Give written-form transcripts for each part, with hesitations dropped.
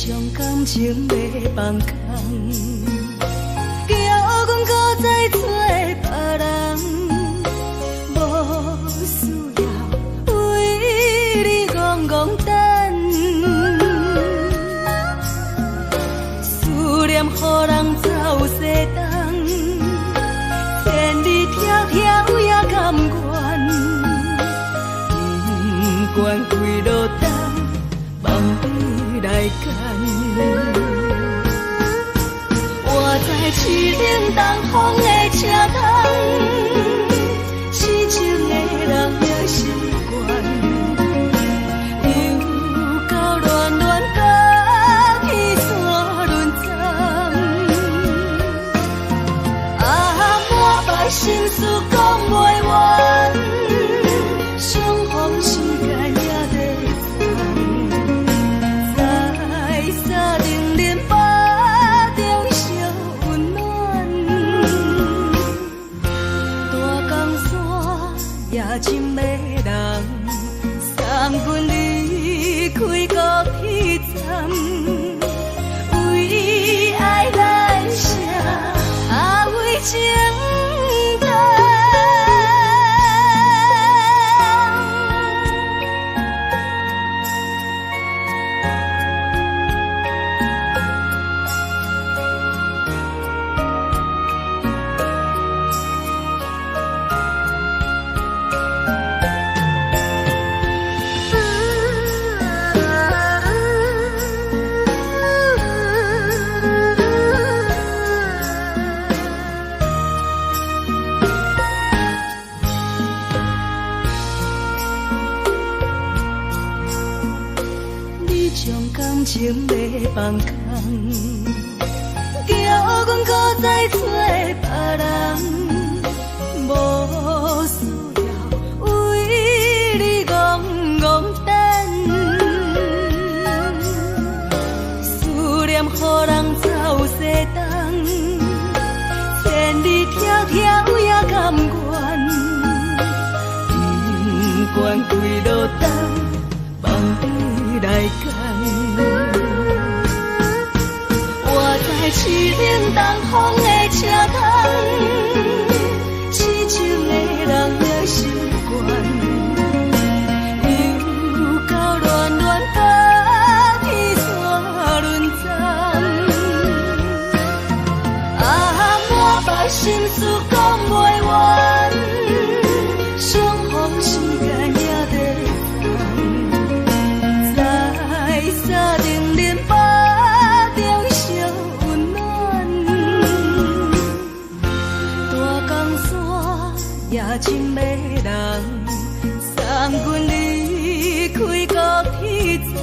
将感情卖放空，叫阮搁再找别人，无需要为你戆戆等。思念予人走西东，千里迢迢也甘愿，不管几落冬。梦里来干，我在市顶东风的车窗，痴情的人也习惯，又到乱乱甲去山轮站，满腹心事讲袂完，相逢时间也在。深的人，送阮离开高铁站，为爱来写为情长。情卖放空，叫阮搁再找别人，无需要为你戆戆等。思念予人走西东，千里迢迢也甘愿，不管几落冬，梦里来干。在市顶东风的车窗，痴情的人也习惯，又到乱乱甲去山轮站，满腹心事讲袂完，相逢时间也在在沙顶林巴。夜深的人，送阮离开高铁站，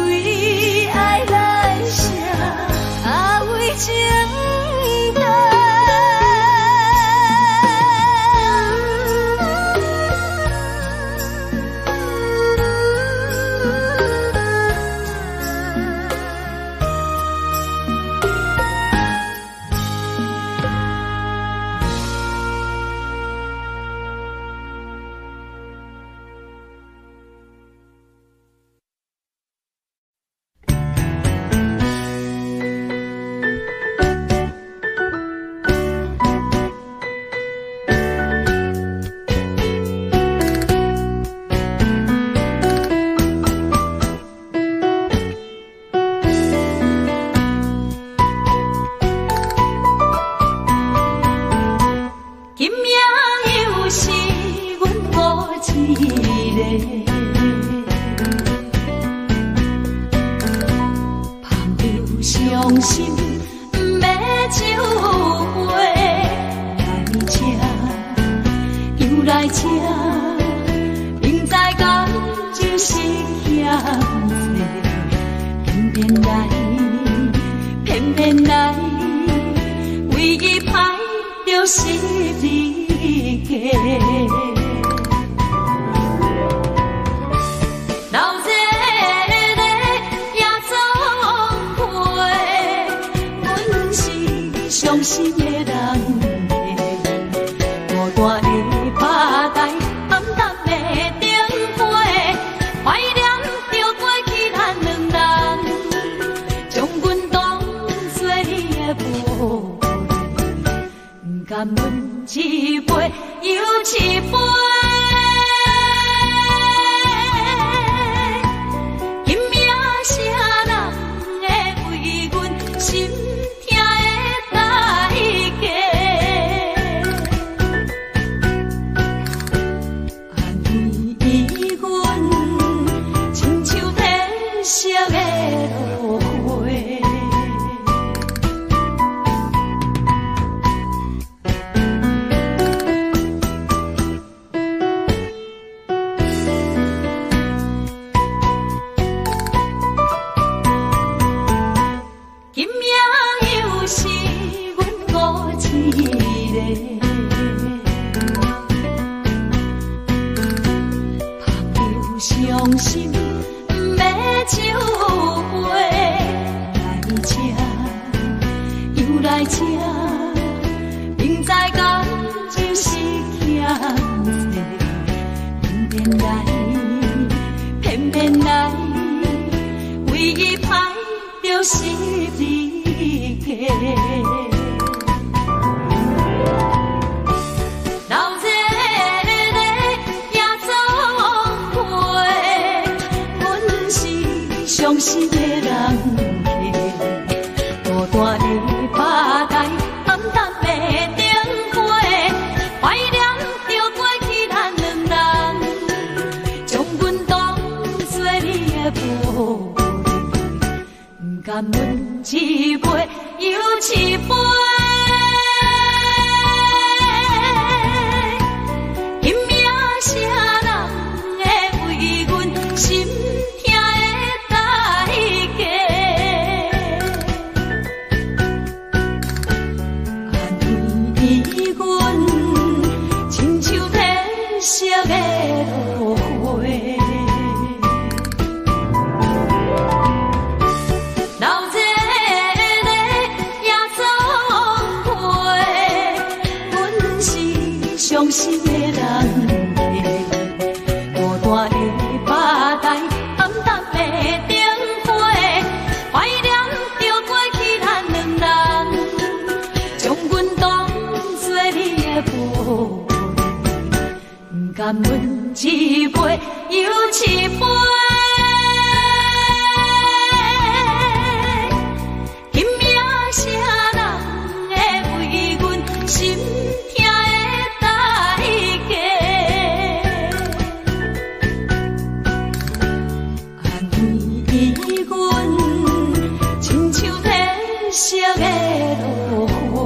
为爱来写为情长。怀念着过去咱两人。一杯。今命啥人会为阮心痛的代价？安慰阮，亲像天色的落花。今命又是阮孤一个，朋友伤心不要酒杯，来这又来这，明知感情是欠债，偏偏来，唯一歹就是你家。老热热夜总会，阮是伤心的人客，孤单的吧台，暗淡的灯花，怀念着过去咱两人，将阮当作你的宝贝。甘阮一杯又一杯，今命啥人会为阮心痛的代价？安慰阮，亲像天色的落花。老热热夜总会，阮是伤心的人客，孤单的吧台，暗淡的灯花，怀念着过去咱两人，将阮当作你的宝贝，甘阮一杯又一杯。啥人会为阮心痛的代价？安慰阮，亲像天色的落花。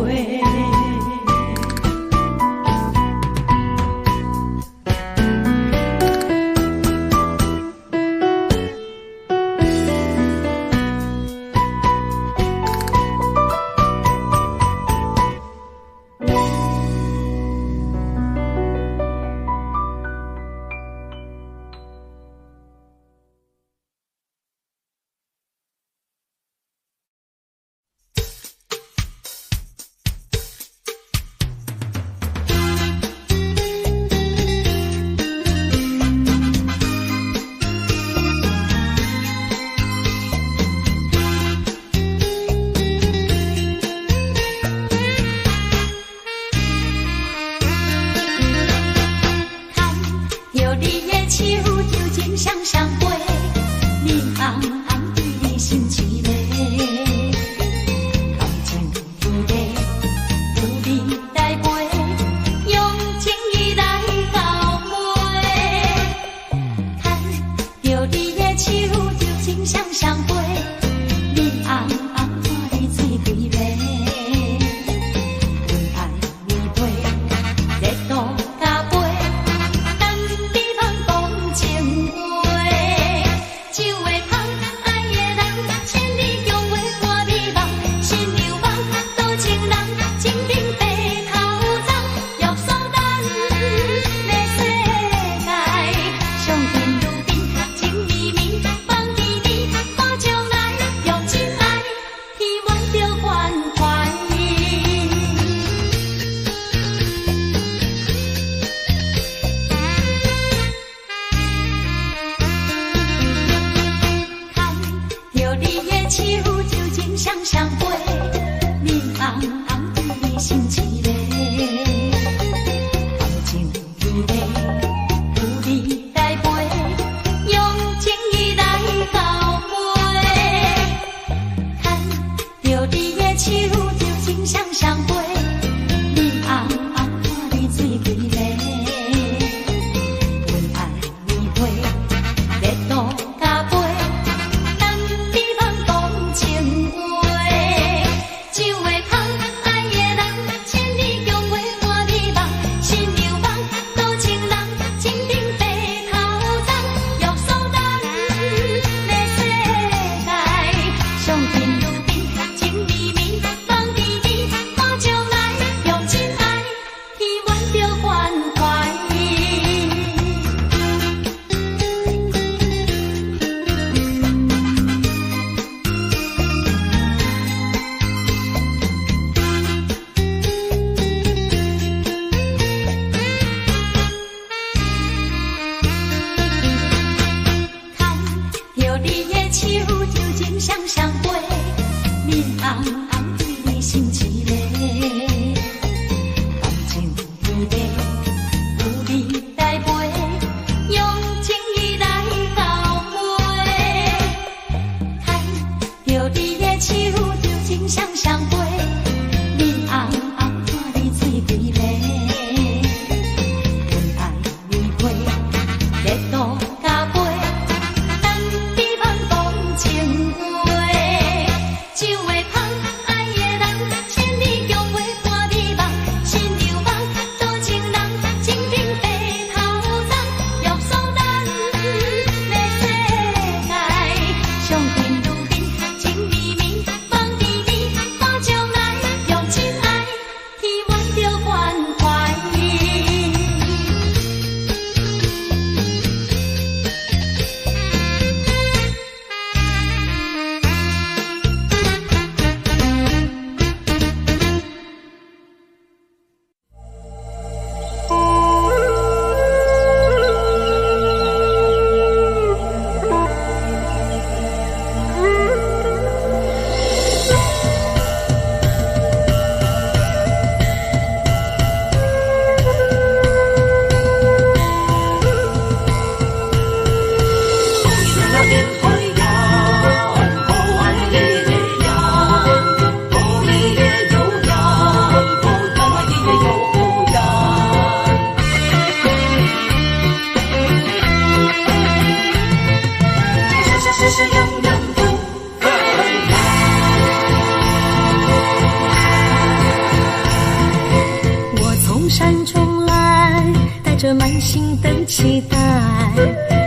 着满心的期待，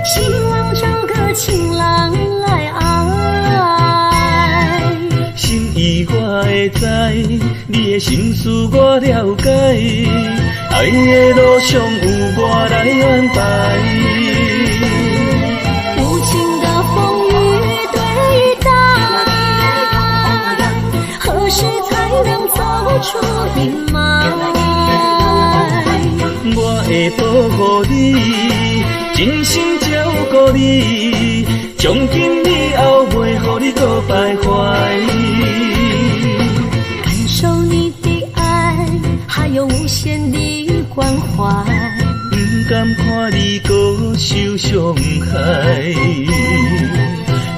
希望找个情郎来爱。心意我会知，你的心思我了解，爱的路上有我来安排。无情的风雨对待，何时才能走出阴霾？我会保护你，真心照顾你，从今以后袂予你搁徘徊。感受你的爱，还有无限的关怀，不敢看你搁受伤害。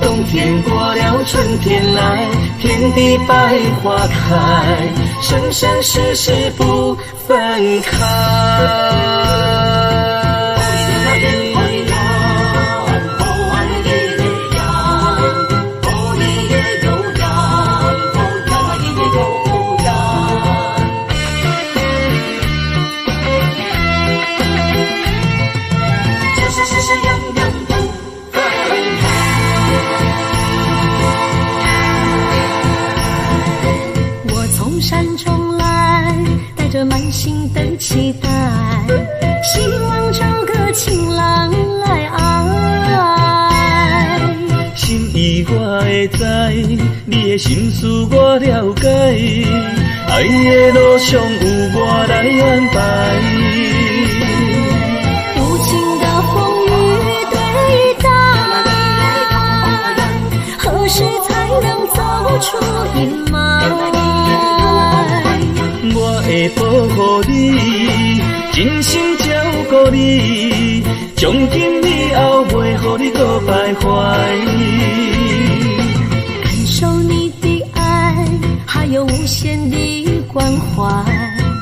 冬天过了，春天来，遍地百花开，生生世世不分开。满心的期待，希望找个情郎来爱。心意我会知，你的心思我了解，爱的路上有我来安排。无情的风雨对待，何时才能走出阴霾？我会保护你，真心照顾你，从今以后袂予你搁徘徊。感受你的爱，还有无限的关怀，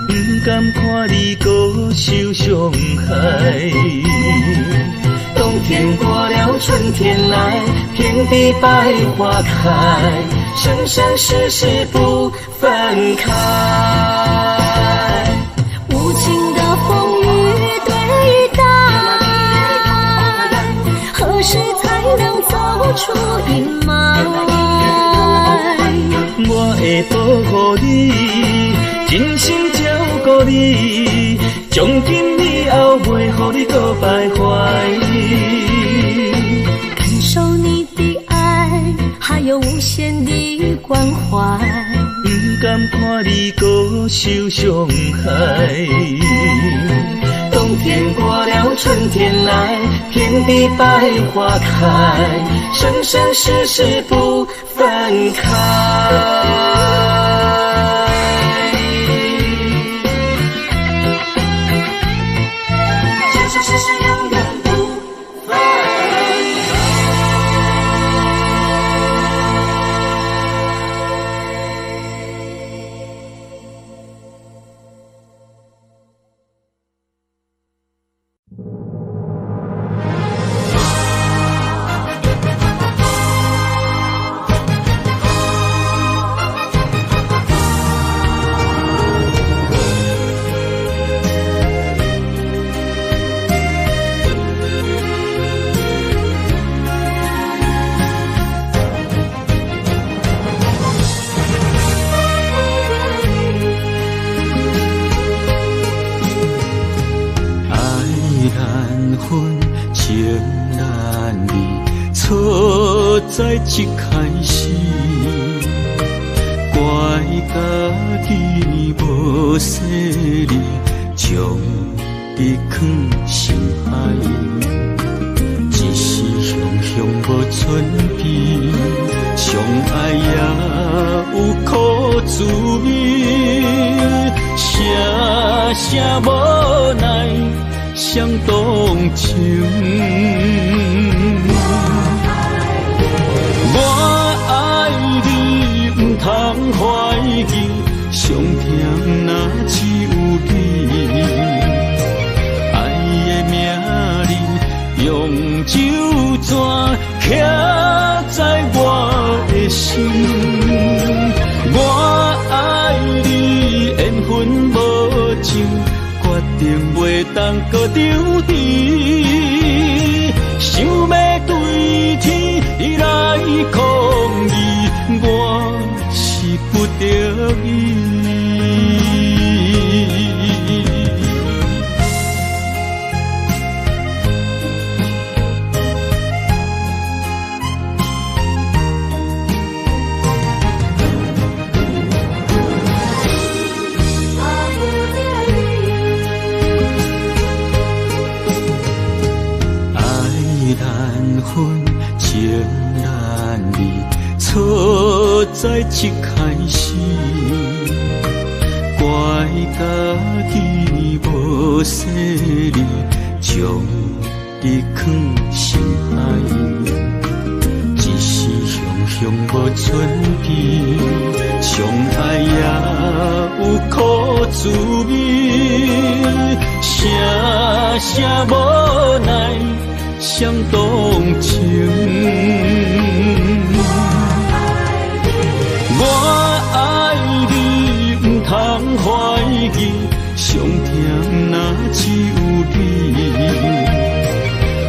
不敢看你搁受伤害。冬天过了，春天来，遍地百花开，生生世世不分开。无情的风雨对待，何时才能走出阴霾？我会保护你，真心照顾你，从今以后袂予你搁徘徊。感受你的爱，还有无限的关怀，不敢看你搁受伤害。冬天过了，春天来，遍地百花开，生生世世不分开。生生世世永远不分开。在一开始，怪家己无细腻，将你藏心海。一时雄雄无准备，相爱也有苦滋味，声声无奈，伤动情。酒泉徛在我的心。我爱你缘分无尽，决定袂当搁丢弃。想要对天来抗议，我是不得已。情难离，错在一开始，怪家己无细腻，将你放心海。一时雄雄无存期，相爱也有苦滋味，声声无奈。想动情，我爱你，不通怀疑，上疼若只有你。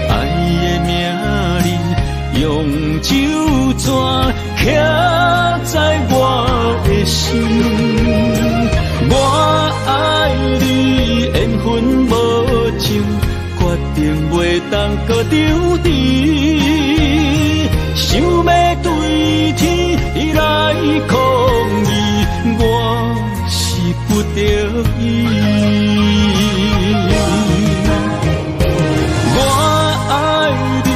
爱的名字，用酒泉徛在我的心。我爱你，缘分无尽。决定袂当搁丢弃，想要对天来抗议，我是不得已。我爱你，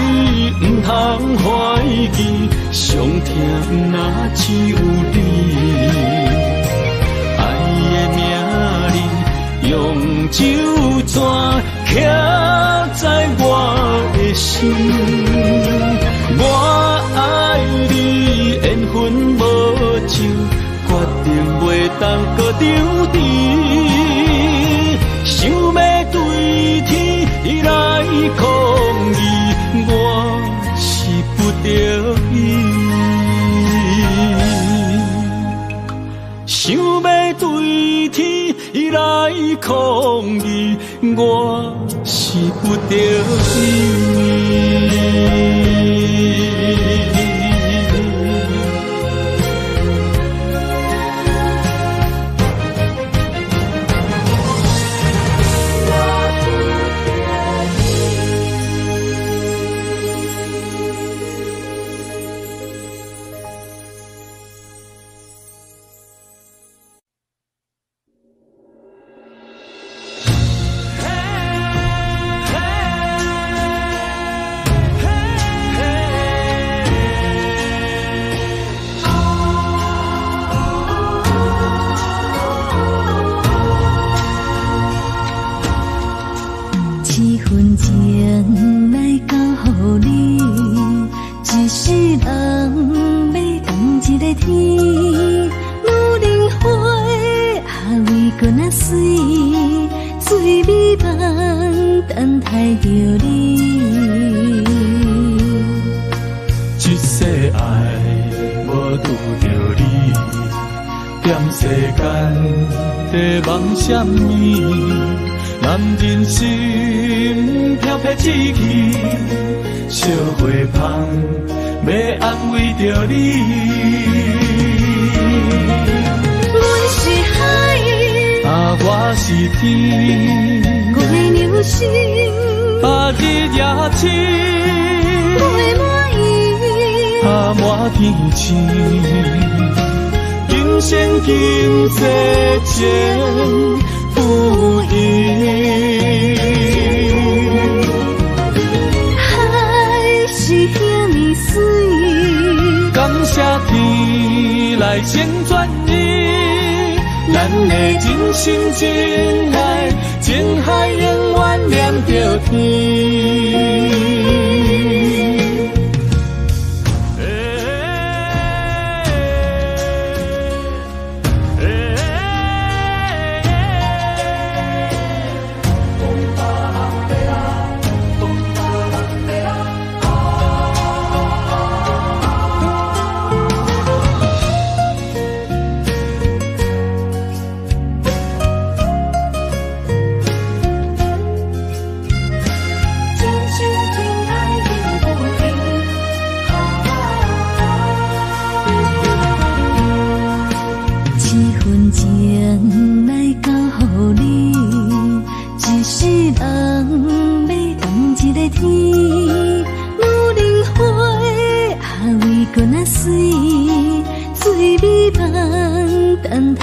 不通怀疑，上疼若只有你。爱的名字，用酒泉徛在我的心，我爱你，缘分无尽，决定袂当搁丢弃。想要对天来抗议，我是不得已。想要对天来抗议，我是不得已。什么？男人心飘飘志气，小花香要安慰着你。阮是海，我是天，我的牛心，日也深，袂满意，满天星。今生今世情不移，海是遐尼水，感谢天来成全你，咱的真心真爱，情海永远连着天。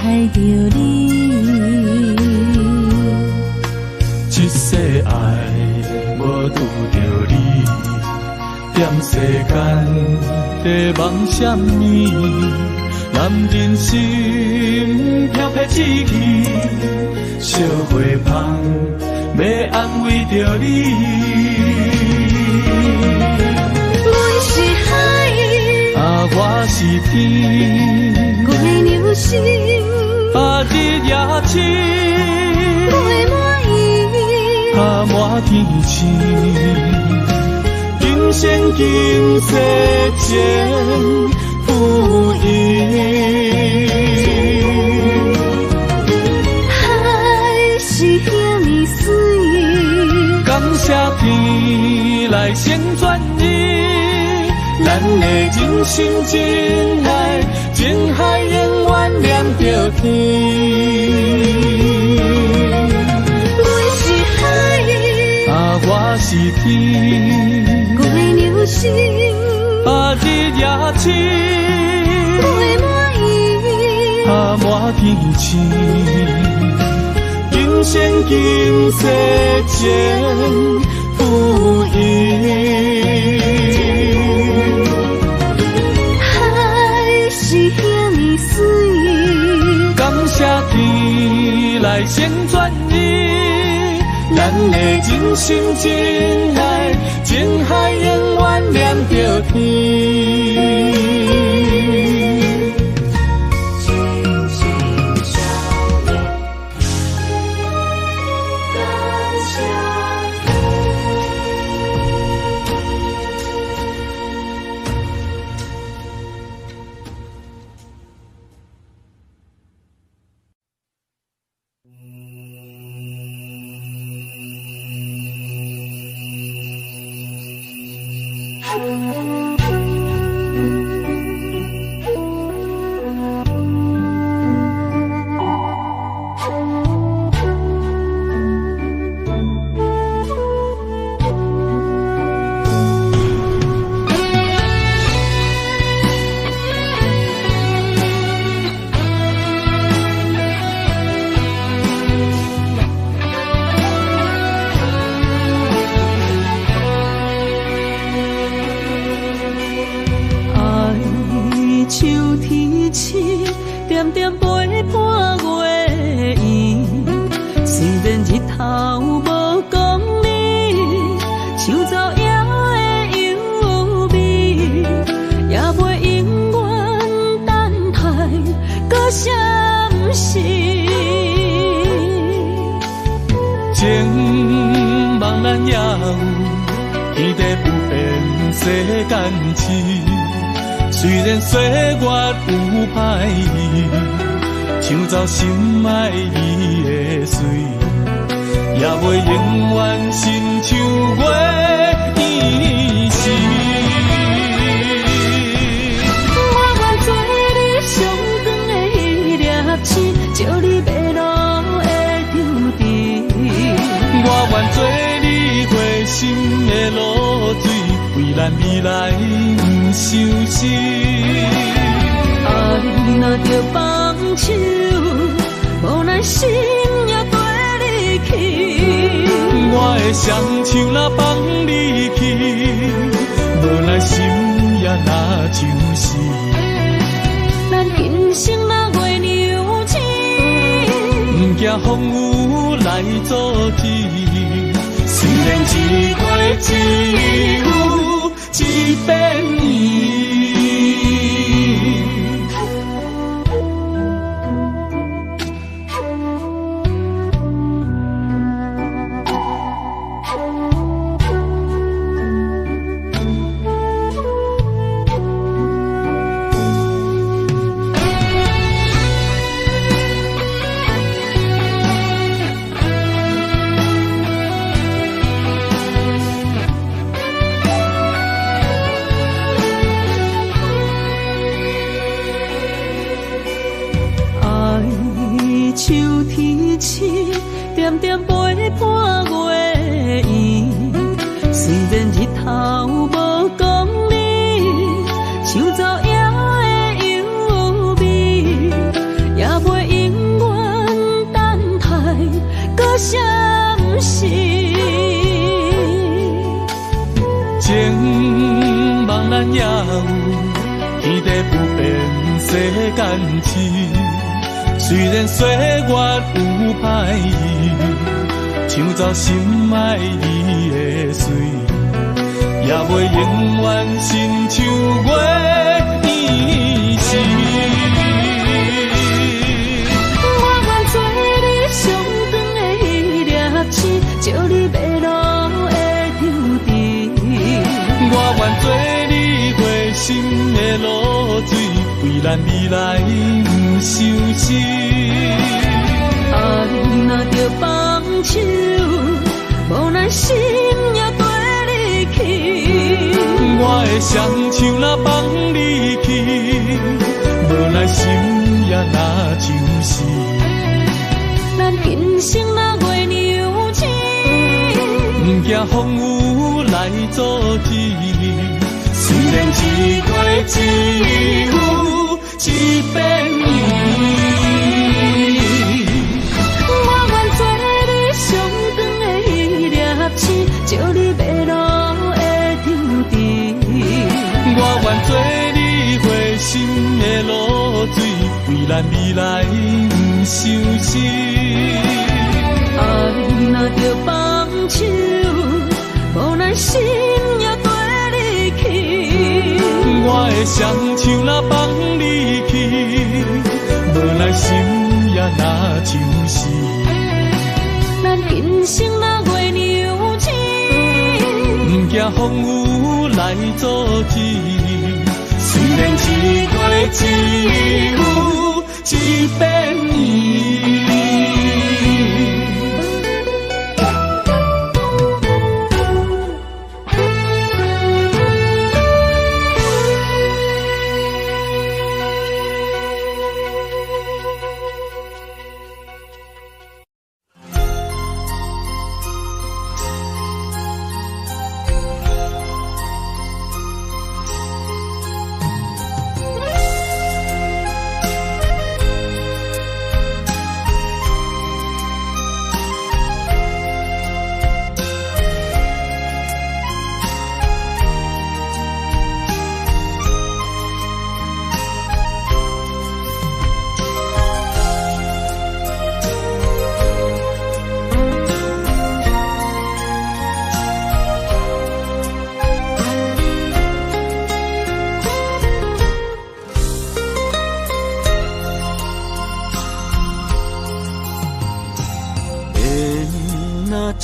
爱着你。一世爱无拄着你，踮世间在梦什么？男人心飘飘志气，小花香要安慰着你。阮是海，我是天，月流星，日夜深，月满意，满天星。今生今世前不移。海是遐尼水，感谢天来成全你，咱的真心真爱，情海永远连着天。阮是海，我是天，月流星，日夜深，月满意，满天星。今生今世前不移。海是遐尼水，感谢天来成全你，咱的真心真爱，情海永远连着天。情茫然也有天地不变世间事，虽然岁月有歹意，抢走心爱伊的水，也袂永远亲像月伊是。我愿做你上长的迄粒星，照你迷路的场地。我愿做你回心的露水，为咱未来不伤心。爱若着放手，无奈心也跟你去。我的双手若放你去，无奈心也若就是咱今生若月牛星，不惊风雨来阻止。虽然一回只有一遍伊。秋天起，点点陪伴月圆。虽然日头无光明，抢走夜的幽微，也袂。咱也有天地不变世间情。虽然岁月有歹意，抢走心爱伊的水，也袂永远亲像月年时。我愿做你上长的迄粒星，照你迷路的丢滴。我愿做你回心的露水，为咱未来不伤心。爱若着放手，无咱心也跟你去。我的双手若放你去，无咱心也若就是咱今生若月娘亲，不惊风雨来阻止。虽然一月一有一变伊。我愿做你上长的迄粒星，照你迷路的丢滴。我愿做你回心的露水，为咱未来不伤心。爱若着放手，无咱心也跟你去。我的双手若放你去，无咱心也若就是咱今生若月娘亲，不惊风雨来阻止。虽然一月一有一变伊。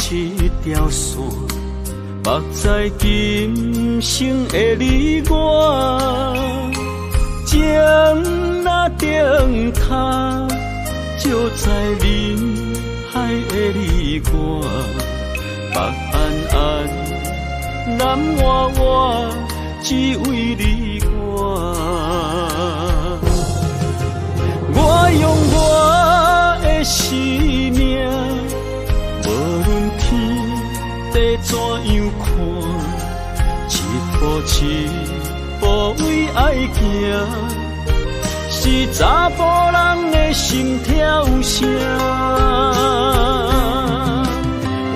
一条线，目在今生的你我，情若灯塔，照在人海的你我，北安安，南弯弯，只为你我。我用我的生命。无论天地怎样看，一步一步为爱行，是查甫人的心跳声。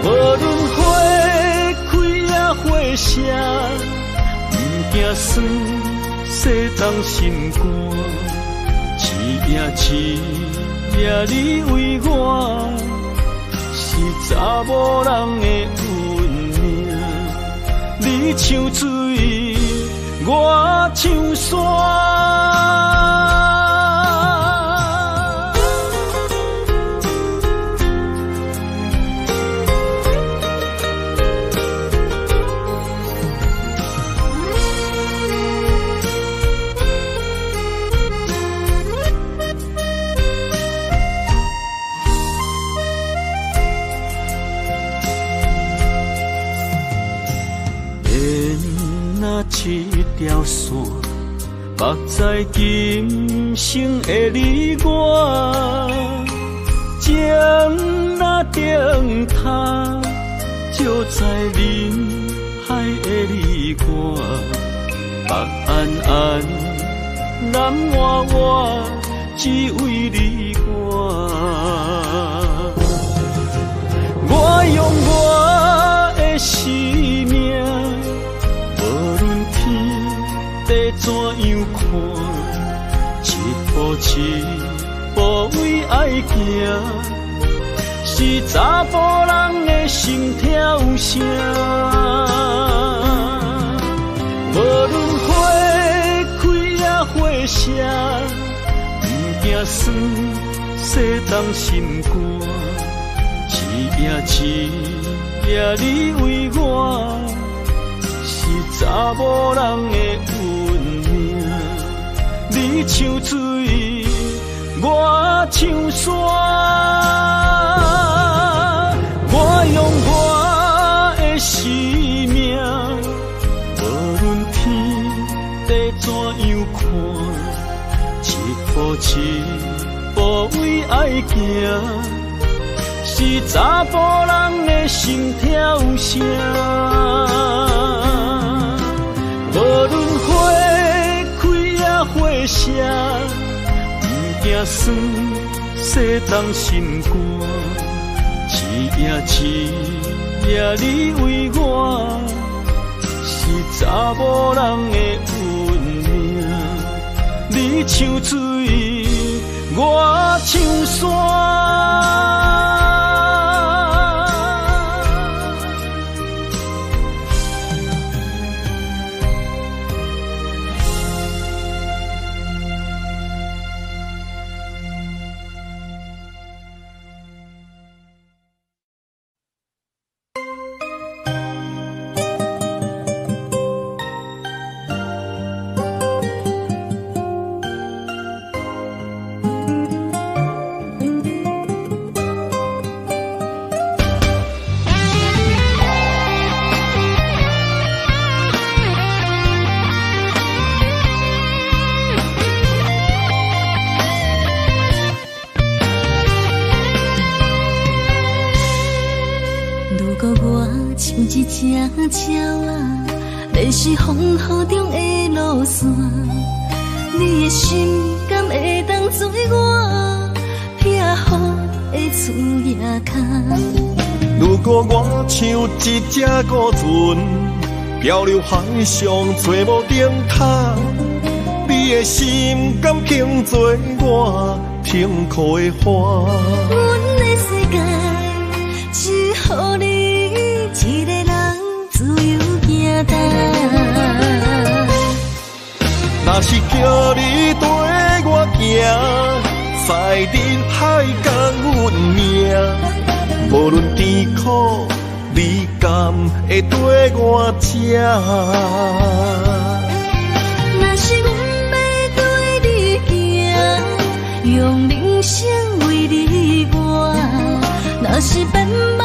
无论花开也花谢，不惊酸世人心肝，一夜一夜你为我。是查某人的运命，你像水，我像山。一条线，目在今生的你我，情若灯塔，照在人海的你我，北安安，南弯弯，只为你我。我用我的生命。无论天怎样看？一步为爱行，是查甫人的心跳声。无论花开也花谢，不惊酸洗冻心肝。一夜你为我，是查某人的运命。你像水，我像山，我用我的生命，无论天地怎样看，一步为爱行。是查甫人的心跳声，无论花开也花谢，不惊酸洗冻心肝。一夜你为我，是查某人的运命。你像水，我像山。一只鸟啊，迷失风雨中的路线，你的心敢会当做我避雨的厝夜空？如果我像一只孤船，漂流海上找无顶塔，你的心敢肯做我停靠的花？阮的世界只予你一个人自由行动。若是叫你跟我行，在人海共运命，无论甜苦，你甘会跟我吃？若是阮要对你行，用人生为你活，若是变歹，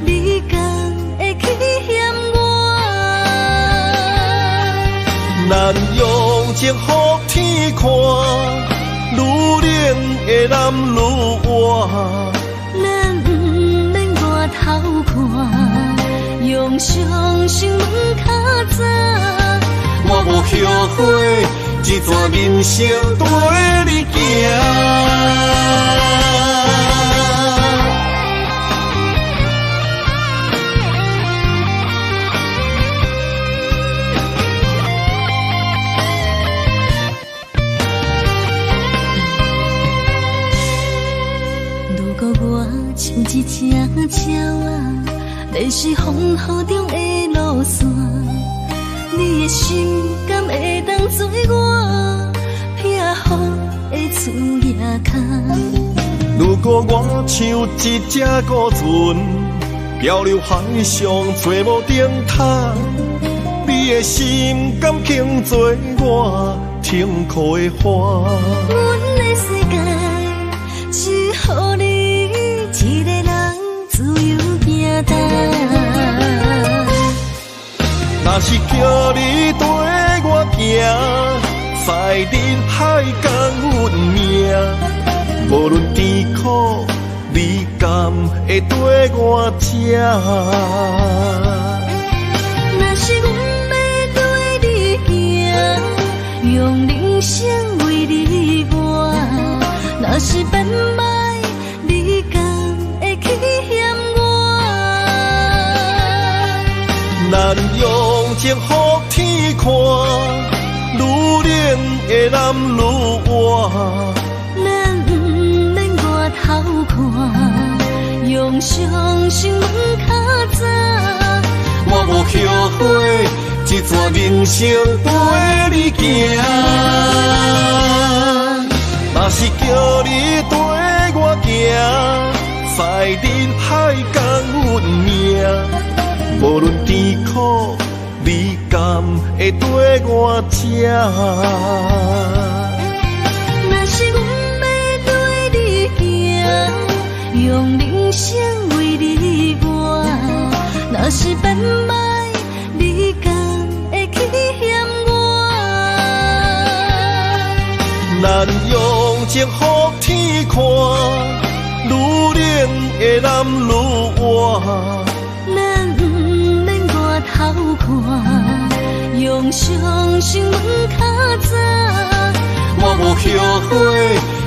你甘会去嫌我？咱用情予天看，愈冷的男愈活。咱不免外头看，用双心门较早。我无后悔，一段人生跟你行。像一只鸟啊，迷失风雨中的路线，你的心敢会当做我避雨的厝夜空？如果我像一只孤船，漂流海上找无顶塔，你的心敢肯做我停靠的花？阮的世界只予你一个人自由行动。若是叫你跟我行，在人海共运命，无论甜苦，你甘会跟我吃？若是阮要对你行，用人生为你活，若是变歹，你甘会去嫌我？咱用情予天看，愈愈活。咱不免外头看，用双手问较早。我无后悔，这段人生陪你行。若是叫你跟我行，在人海共运命，无论甜苦味甘，会跟我吃。若是阮要对你行，用人生为你活。若是变歹，你敢会去嫌我？咱用情予天看，愈冷的男愈活。咱不免外头看，用双手问较早。我无后悔，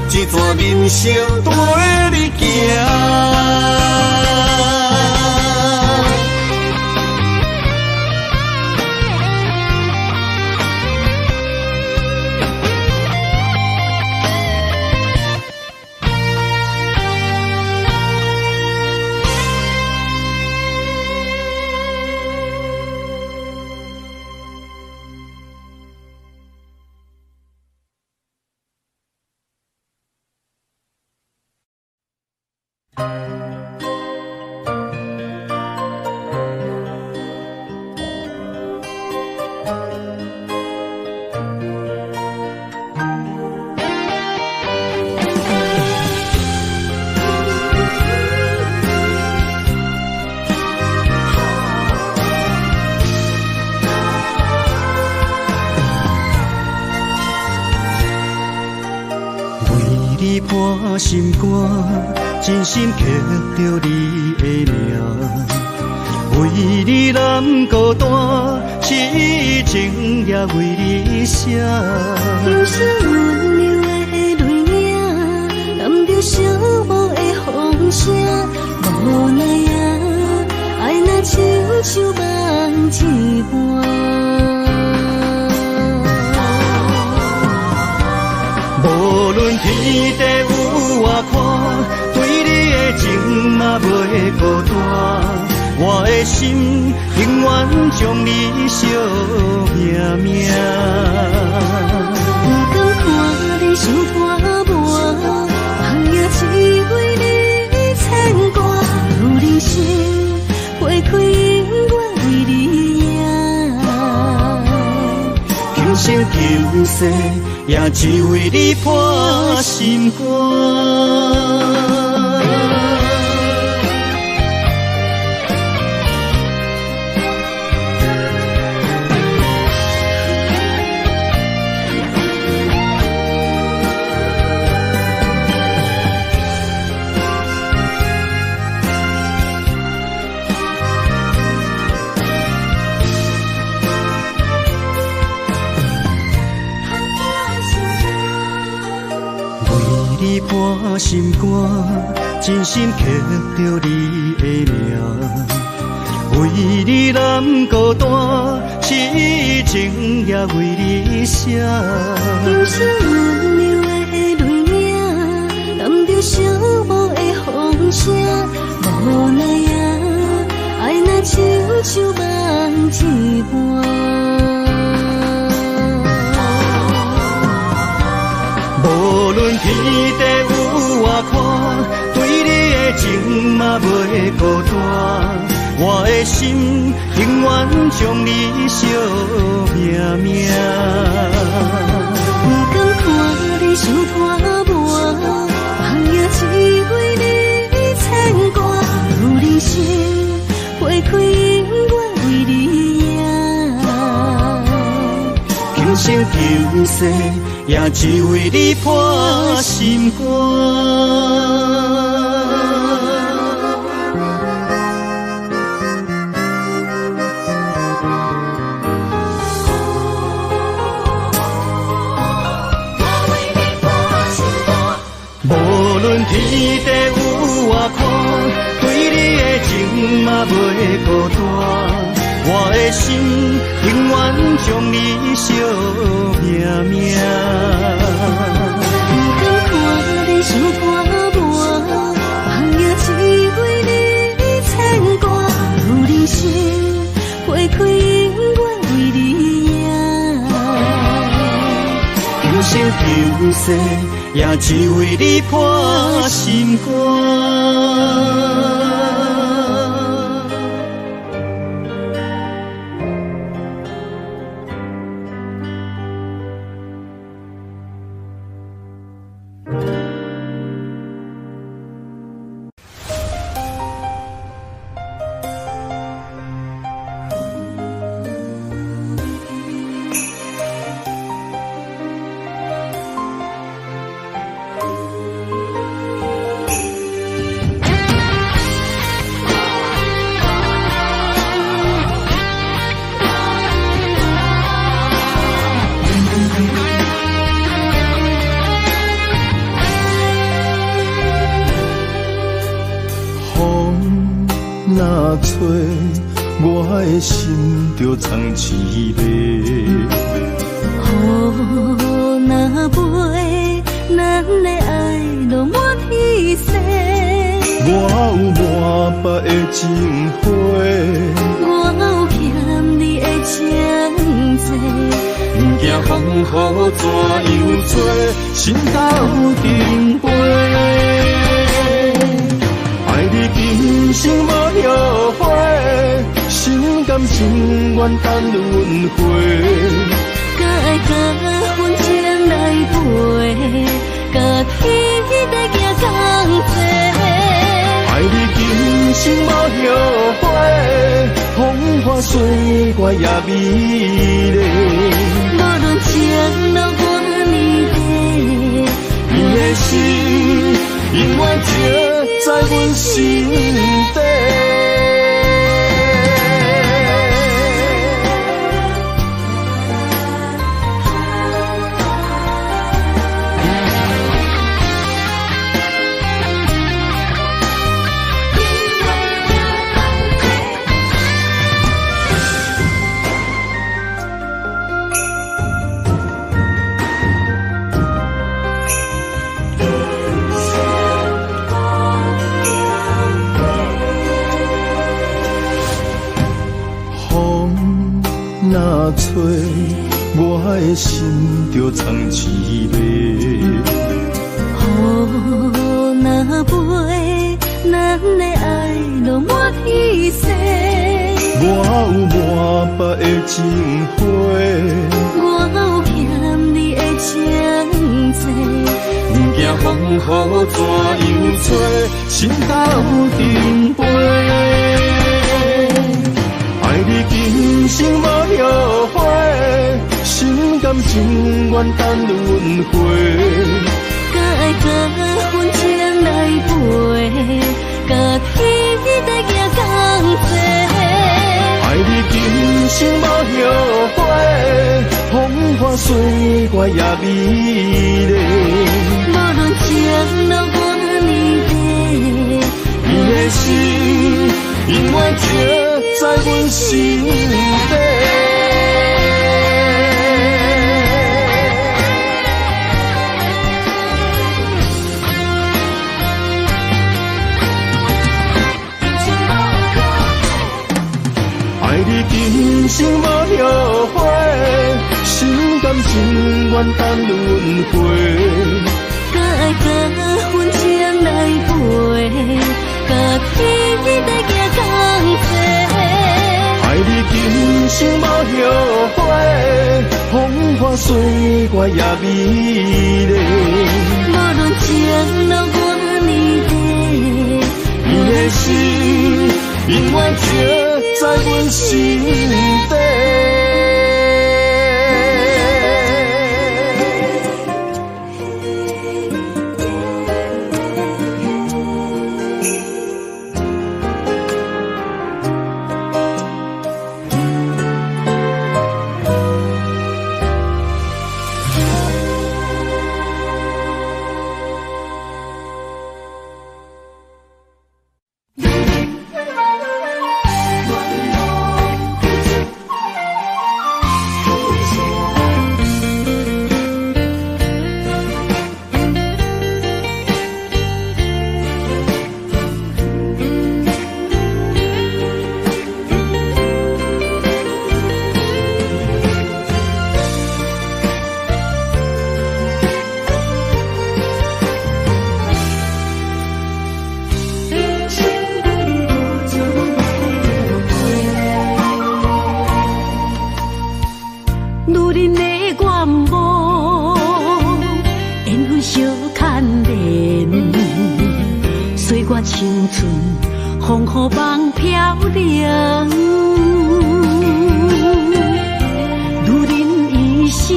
这段人生陪你行。破心肝，真心刻着你的名，为你难孤单，痴情也为你写。人生温柔的泪影，染着寂寞的风声，无奈啊，爱若亲像梦一般。无论天地有外宽，对你的情嘛袂孤单。我的心永远将你惜命命。不敢看你伤拖磨，梦也只为你牵挂。有人生花开永远为你赢，今生今世也只为你破心肝。你破心肝，真心刻着你的名，为你难孤单，痴情也为你写。人生温柔的泪影，染着寂寞的风声，无奈啊，爱若亲像梦一般。无论天地有外宽，对你的情嘛袂孤单。我的心永远将你惜命命。不敢看你伤拖磨，梦也只为你牵挂。有人生花开永远为你赢，今生今世也只为你破心肝。无论天地有外宽，对你的情嘛袂孤单。我的心永远将你惜命命。生求世，也只为你破心肝。若吹，我的心就藏一个。雨若飞，咱的爱落满天星。我有满腹的情花，我有欠你的情债。不惊风雨怎样做，心斗阵飞。爱你今生无后悔，心甘情愿等轮回。甲爱甲阮情来陪，甲天在行同齐。爱你今生无后悔，风花雪月也美丽。无论情路多年底，你的心永远藏在阮心底。若吹，我的心就藏一个。雨若飞，咱的爱落满天星。我有满腹的情花，我有欠你的情债。不惊风雨怎样吹，心斗阵飞。爱你今生无后悔，心甘情愿等轮回。甲爱甲阮情来陪，甲天在行同齐。爱你今生无后悔，风花雪月也美丽。无论情路多年底，你的心永远藏在阮心底。爱你今生无后悔，心甘情愿等轮回。甲爱甲阮情来陪，甲天在行同齐。爱你今生无后悔，风花雪月也美丽。无论情路多年底，你的心永远藏在阮心底。人的愿望，缘分相牵连，岁月青春，风雨梦飘零。女人一生，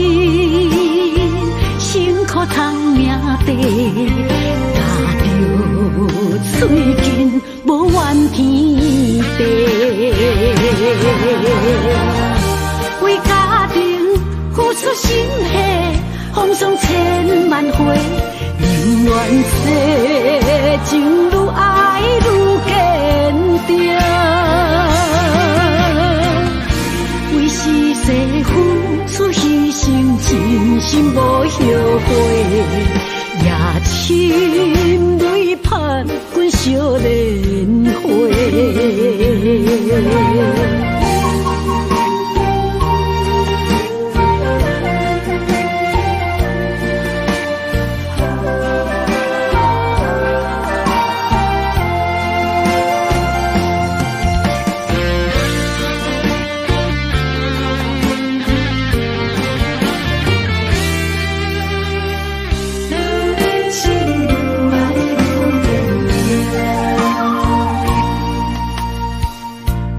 辛苦通命地，踏着嘴筋，无怨天地。为家庭付出心血，风霜千万回，宁愿世情愈爱愈坚定。为是世付出牺牲，真心无后悔，夜深泪盼阮小莲花。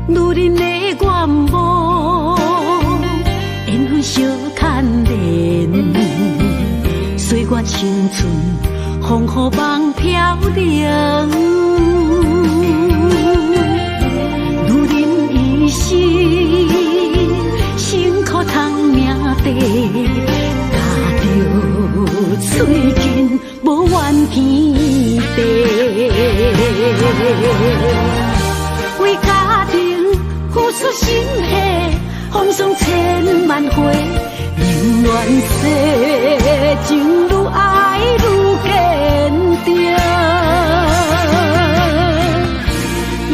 女人的愿望，缘分相牵连，岁月青春，风雨梦飘零。女人一生，辛苦通命地，踏着嘴筋，无怨天地。为家庭付出心血，风霜千万回，宁愿世情愈爱愈坚定。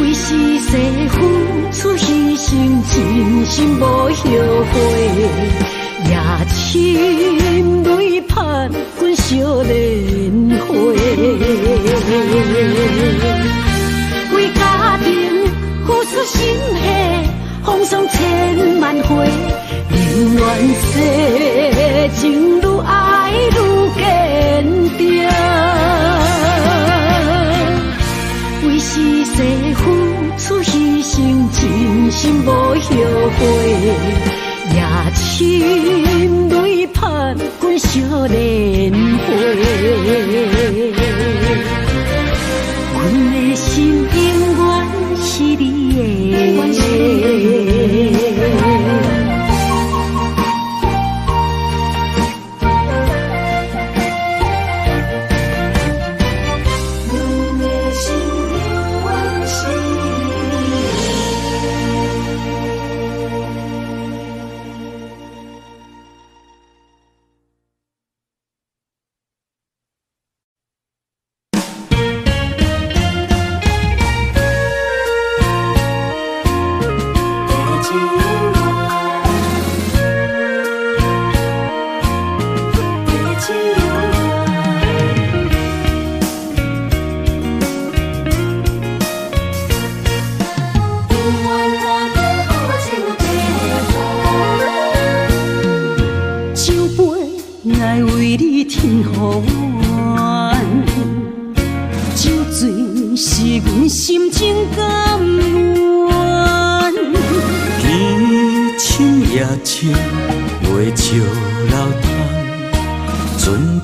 为是世付出牺牲，真心无后悔，夜深泪盼阮小莲花。为家庭付出心血，风霜千万回，宁愿世情愈爱愈坚定。为是世付出牺牲，真心无后悔，夜深泪盼阮小莲花。阮的心永远是你的。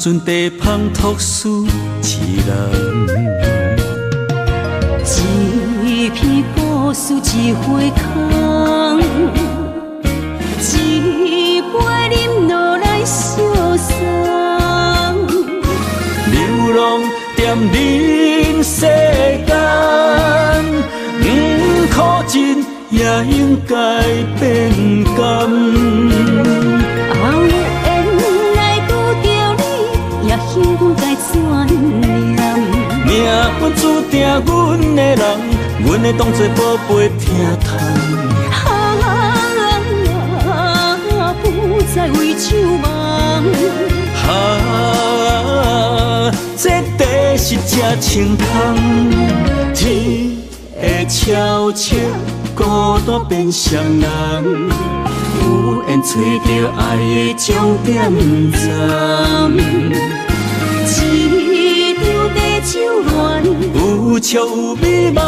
阵地芳托输一人，一片故事一回空，一杯饮落来相送。流浪踮人世间，苦尽也应该变甘。命本注定，阮的人，阮会当作宝贝疼痛。不再为酒梦。这地是真清空，天会悄悄孤单变双人。有缘找到爱的终点站。一张地酒恋，有笑有美梦，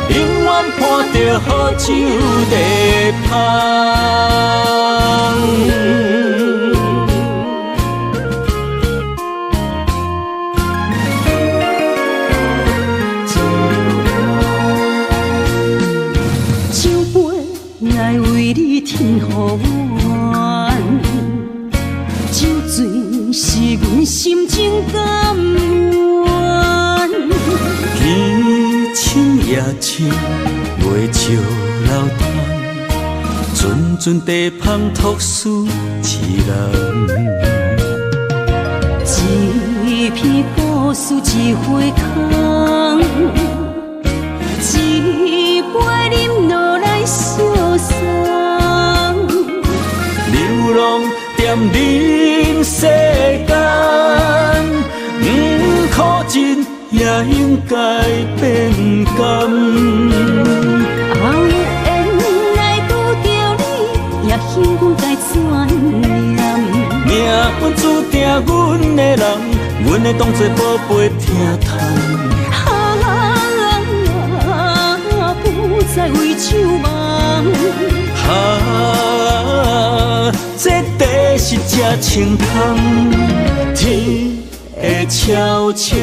永远伴着好酒地香。酒杯爱为你添予阮，酒醉是阮心情甘愿。天清夜清，袂笑流窗，阵阵地香托书一人。一片故事一回空，一杯饮落来相送。流浪踮人世间，苦尽也应该变甘。后缘来拄着你，也幸阮该怎念？命运注定阮的人，阮会当作宝贝疼痛。不再为酒梦。这地是这清香，天会悄悄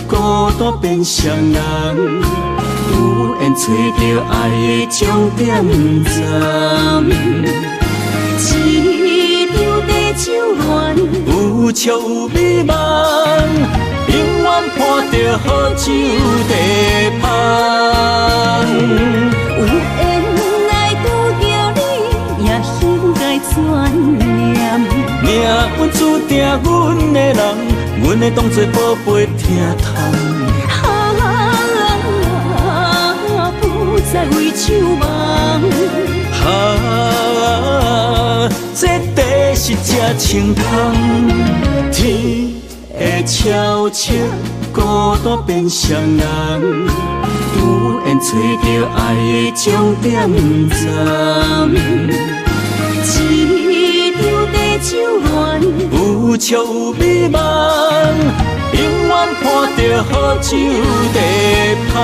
孤单变双人，有缘找到爱的终点站。一张地酒恋，有笑有美梦，永远伴着好酒地香。有缘来拄着你，也应该怎念？命运注定阮的人，阮会当作宝贝疼痛。不再为酒梦。这地是这清香，天会悄悄孤单变双人，有缘找到爱的终点站。一张地酒恋，有笑有美梦，永远伴着好酒地香。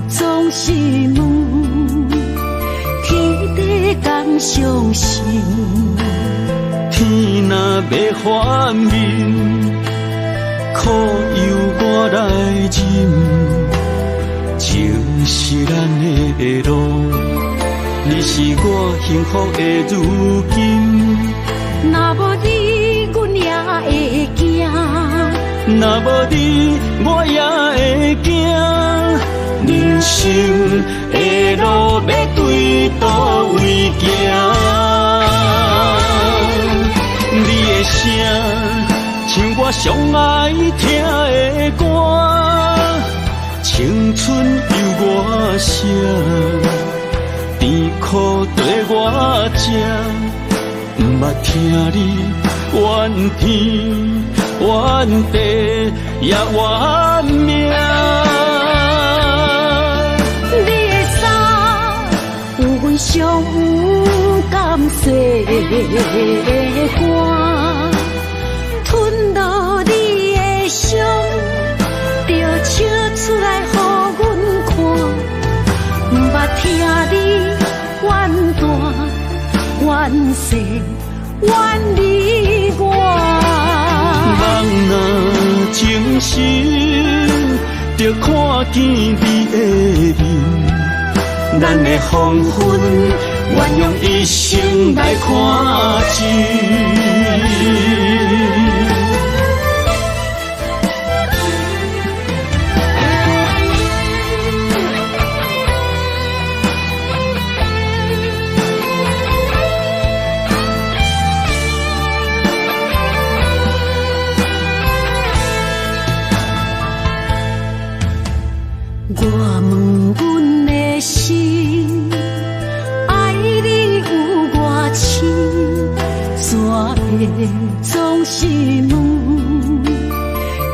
总是问天地敢相信？天若要反面，苦由我来忍。情是咱的路，你是我幸福的如今。若无你，阮也会惊；若无你，我也会惊。人生的路要对倒位行？你的声像我上爱听的歌，青春由我写，甜苦对我吃，不捌听你怨天怨地也怨命。上有甘蔗的歌，吞落你的伤，就笑出来予阮看。毋捌听你怨大怨细远离我。人若情深，就看见你的面，咱的黄昏，愿用一生来看尽。我问阮的心，爱你有偌深，怎会总是问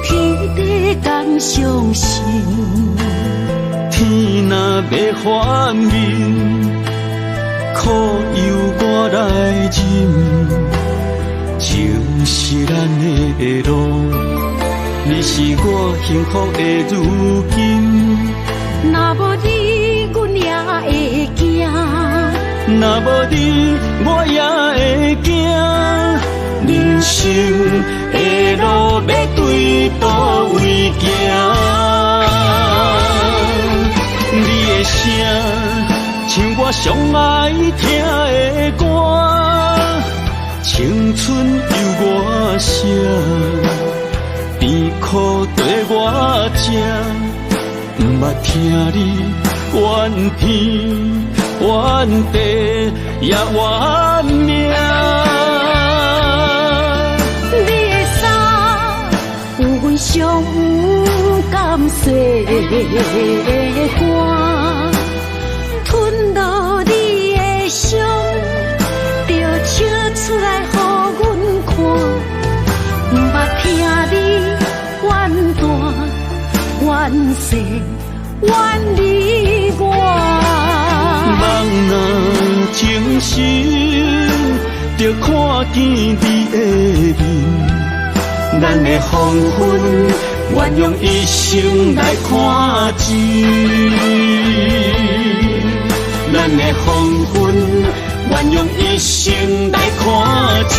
天地共相信？天若要反面，苦由我来忍，情是咱的路，你是我幸福的如今。若无你，阮也会惊；若无你，我也会惊。人生的路要对倒位行？你的声，像我上爱听的歌，青春由我写，甜苦对我吃。不捌听你怨天怨地也怨命，你的衫有阮上有甘洗的汗，吞落你的伤，就笑出来予阮看。不捌听你怨大怨世远离我。人若情深，就看见你的面，咱的黄昏，愿用一生来看尽。咱的黄昏，愿用一生来看尽。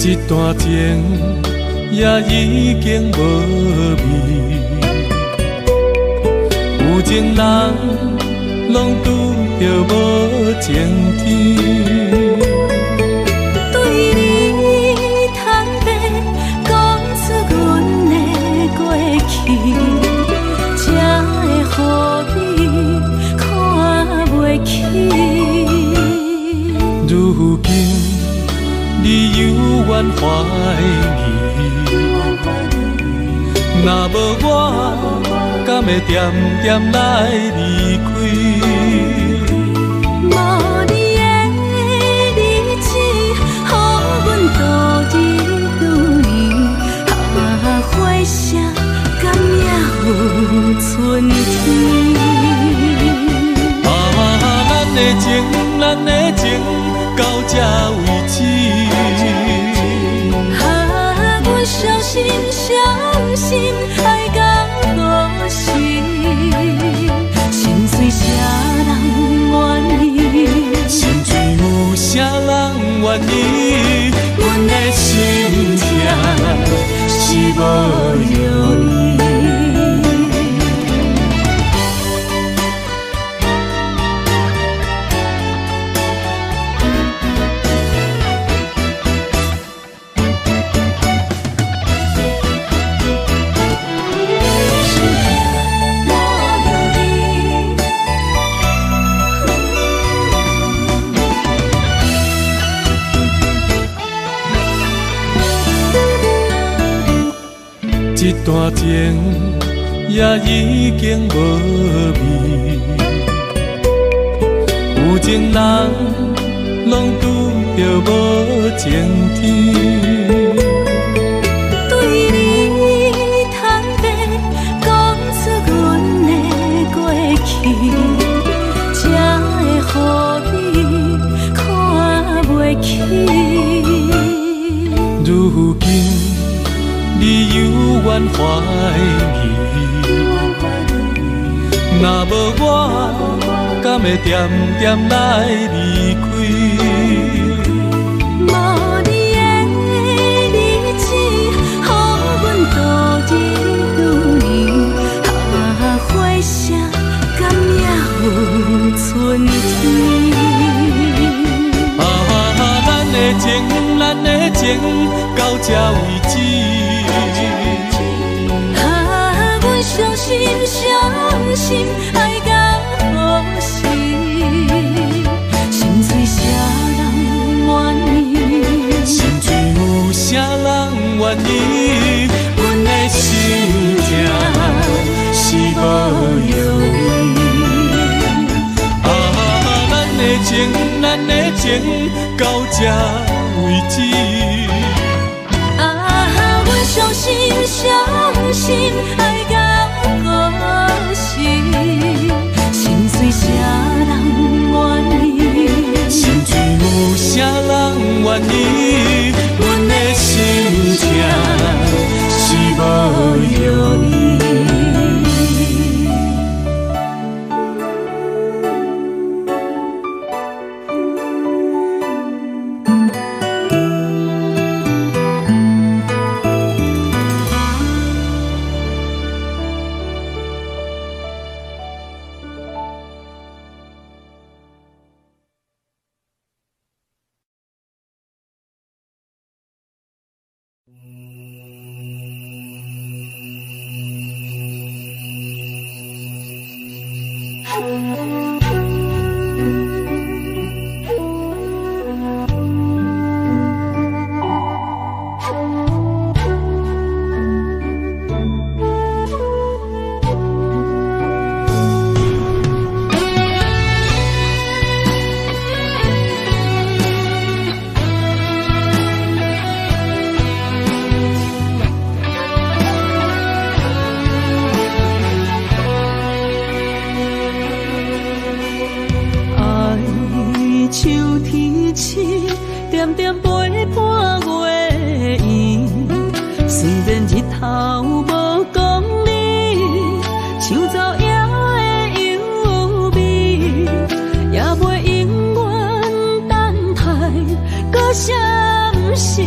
一段情也已经无味，有情人拢拄着无情天。对你坦白讲出阮的过去，才会予你看袂起。如今你犹原怀疑，若无我，敢会点点来离开？无你的日子，予阮度日如年，花谢敢也有春天？咱的情，咱的情，到这为止。阮伤心伤心，爱到何时？心碎啥人愿意？心碎有啥人愿意？阮的心痛是无容易。一段情也已经无味，有情人拢拄着无情天。对你坦白讲出阮的过去，才会予你看袂起。如今你犹原怀疑，若无我，敢会点点来离开？无你的日子，予阮度日如年，花谢敢也有春天？咱的情，咱的情到这为止。阮伤心，伤心，爱到何时？心碎啥人愿意？心碎有啥人愿意？阮的心情是无容易。咱的情，咱的情到这为止。阮伤心，伤心，爱到何时？心碎啥人愿意？心碎有啥人愿意？阮的心情是无容易。点点陪伴月圆，虽然日头无讲理，像走野的忧味，也袂永远等待搁闪失。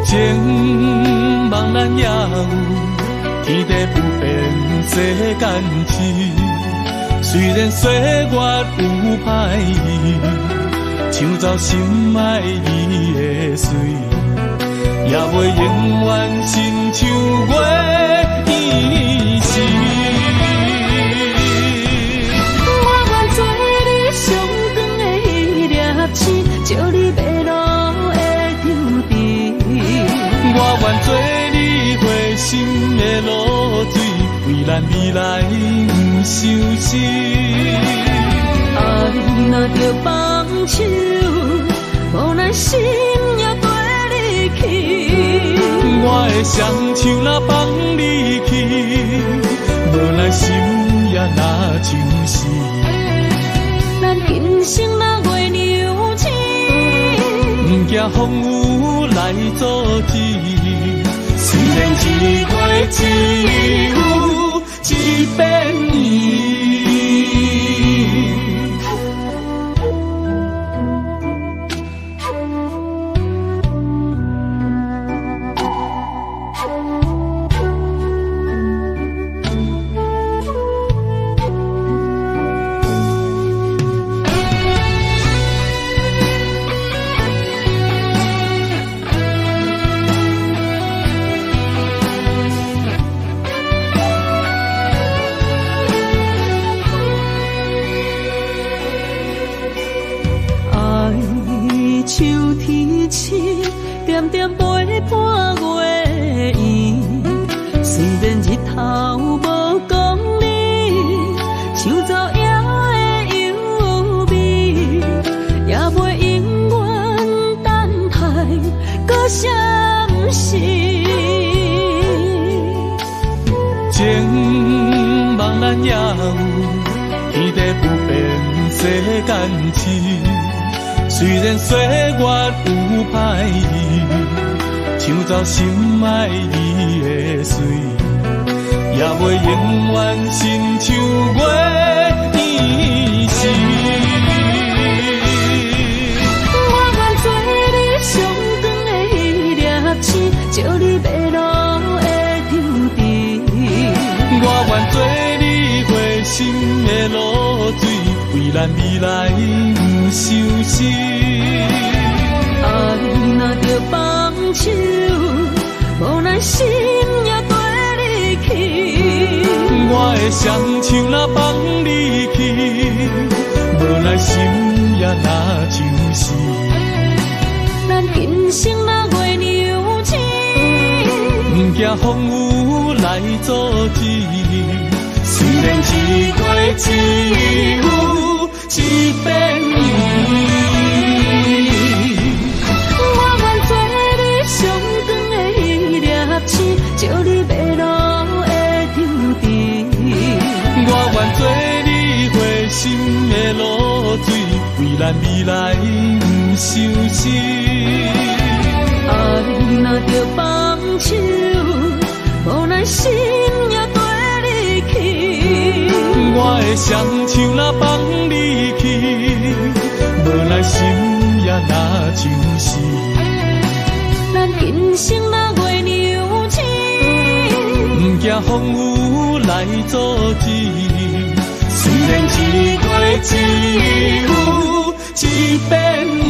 情茫然也有，天地不变世间事。虽然岁月有歹意，抢走心爱你的水，也袂永远亲像月圆时。我愿做你上长的迄粒星，照你迷路的丢滴。我愿做你回心的露水，为咱未来不伤心。爱若着放手，无奈心也跟你去。我的双手若放你去，无奈心也若像死。咱今生若月娘星，不惊风雨来阻止。虽然一月只有一遍年。秋天起，点点陪伴咱也有天地不变世间事。虽然岁月有歹意，抢走心爱伊的水，也袂永远亲像月年时。我愿做你上长的迄粒星，照你迷路的丢滴。我愿做你回心的露水，为咱未来不伤心。爱若着放手，无奈心也跟你去。我的双手若放你去，无奈心也若像是。咱今生若月娘亲，不惊风雨来阻止。虽然一月一有一变伊。照你迷路的丢滴，我愿做你回心的露水，为咱未来不伤心。爱若着放手，无奈心也跟你去。我的双手若放你去，无奈心也若像是。咱今生若月娘亲，不惊风雨来阻止。虽然一月只有一变伊。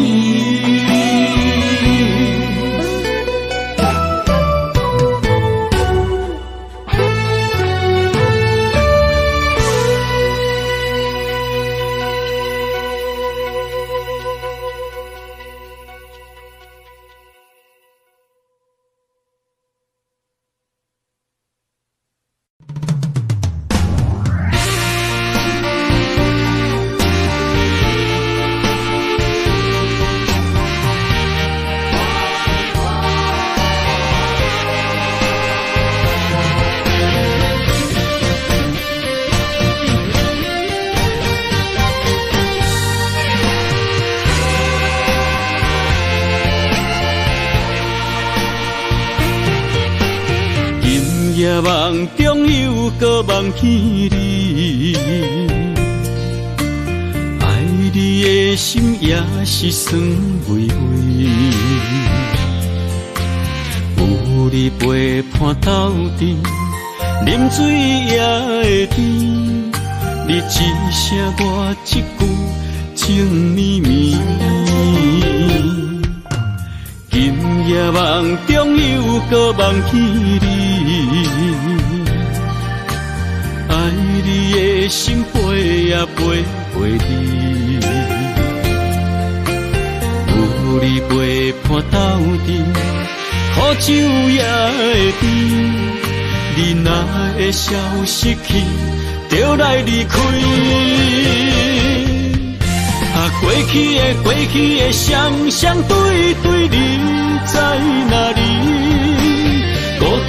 夜梦中又搁梦起你，爱你的心也是酸微微。有你陪伴斗阵，啉水也会甜。你一声我一句，情绵绵。今夜梦中又搁梦起你，爱你的心飞也飞袂离。有你陪伴斗阵，苦酒也会甜。你若会消失去，就来离开。过去的双双对对，你在哪里？孤单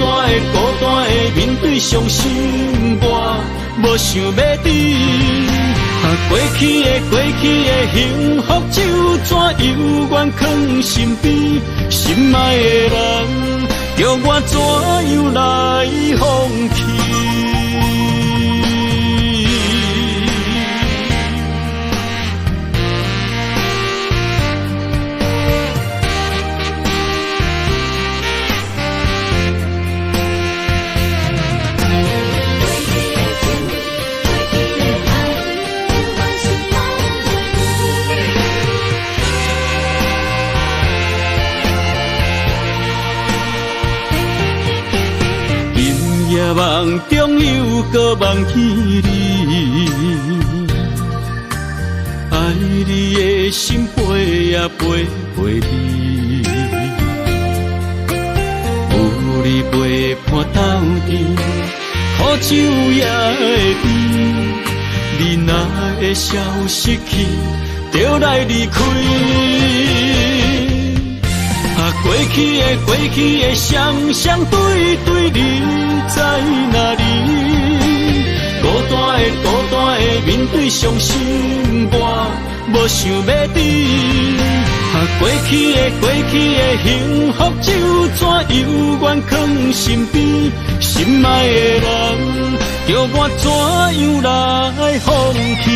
的面对伤心，我无想要离。过去的幸福就怎犹原藏心边？心爱的人，叫我怎样来放弃？梦中又搁梦起你，爱你的心飞也飞袂离。有你陪伴斗阵，苦酒也会甜。你若会消失去，就来离开。过去的双双对对，你在哪里？孤单面对伤心，我无想要等。过去的幸福就怎犹原藏身边，心爱的人，叫我怎样来放弃？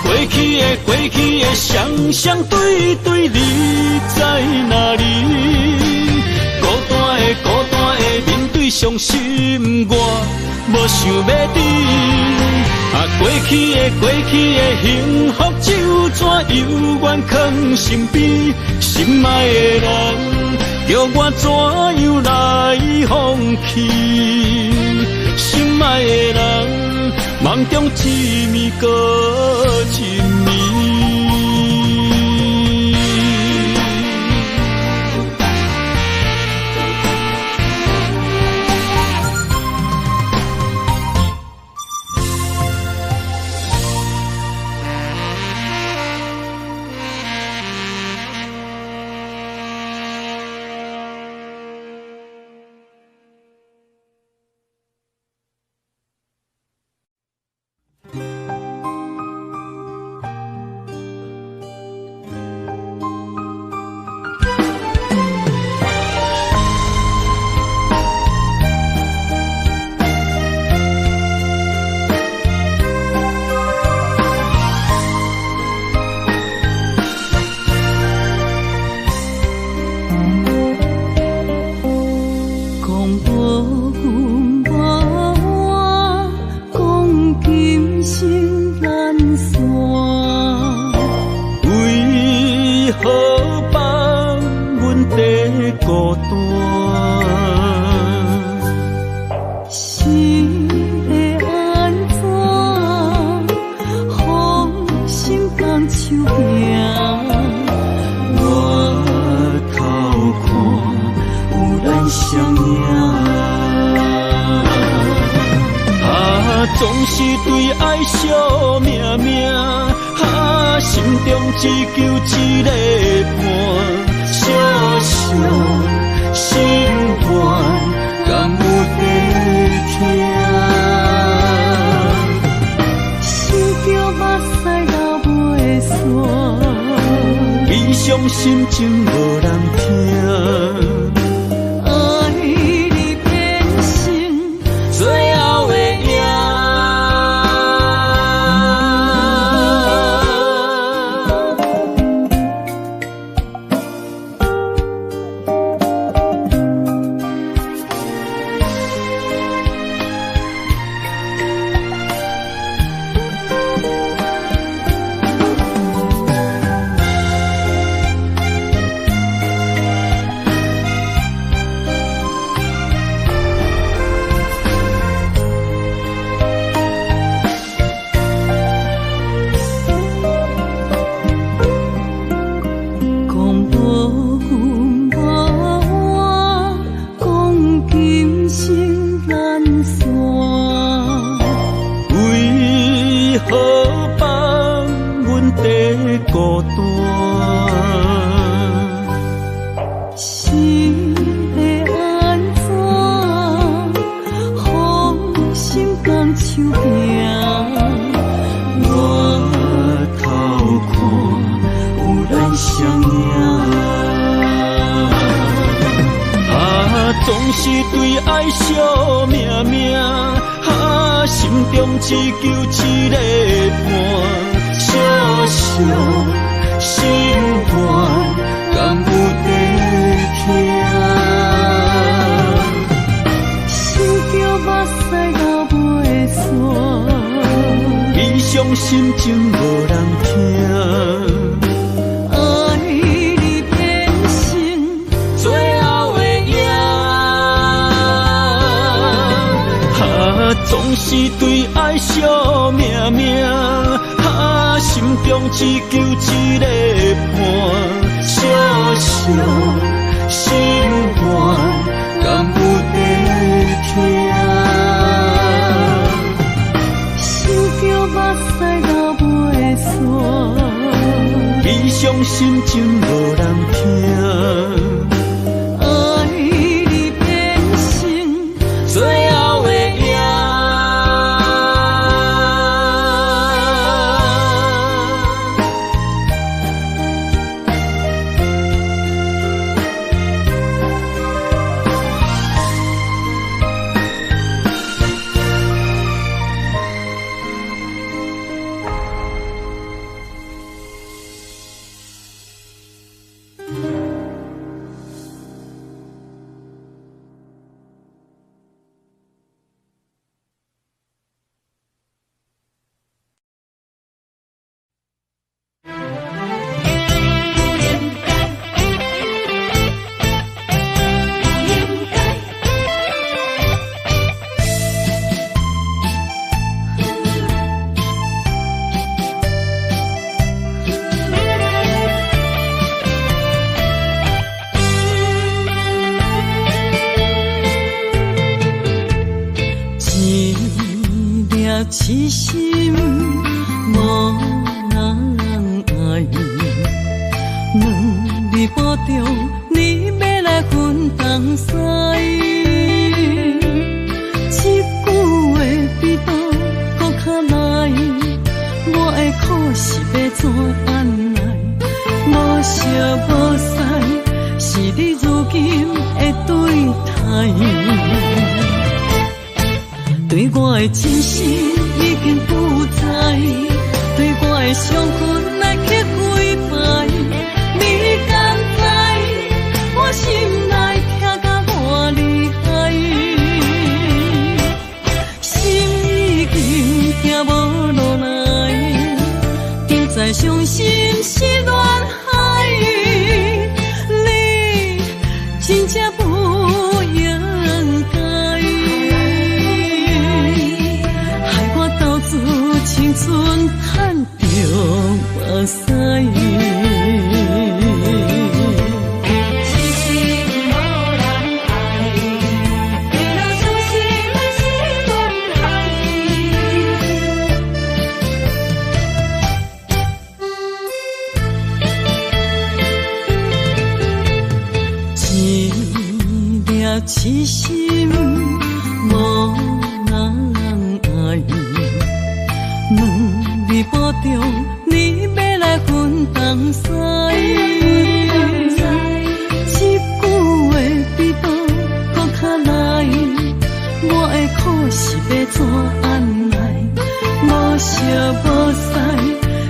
过去的双对对，你在哪里？孤单的面对伤心，我无想要等。过去的幸福就怎犹原藏身边，心爱的人，叫我怎样来放弃？心爱的人，梦中一暝搁一暝。总是对爱惜命命，心中只求一个伴，小小心愿，敢有在听？心叫目屎流袂煞，悲伤心情无人听。爱你变成最后的影。总是对爱惜命命，心中只求一个伴，小小心愿，敢有在听？心叫目屎流袂煞，悲伤心情无人听。总是对爱惜命命，心中只求一个伴，小小心愿，敢有在听？心叫目屎流袂煞，悲伤心情无人听。爱你变成痴心无人爱，两日保重，你要来分东西。一句话比刀搁较来，我的苦是要怎安来？无惜无使，是你如今的对待。对我的真心已经不在，对我的伤痕来去几摆，你敢知我心内痛甲偌厉害？心已经行无落来，定在伤心是恋海，你真正不应该。青春叹着目屎，痴心无人爱，为了伤心的是恋海。一粒痴心无人爱。两日保重，你要来分东西。一句话比刀搁较来，我的苦是要怎安来？无惜无使，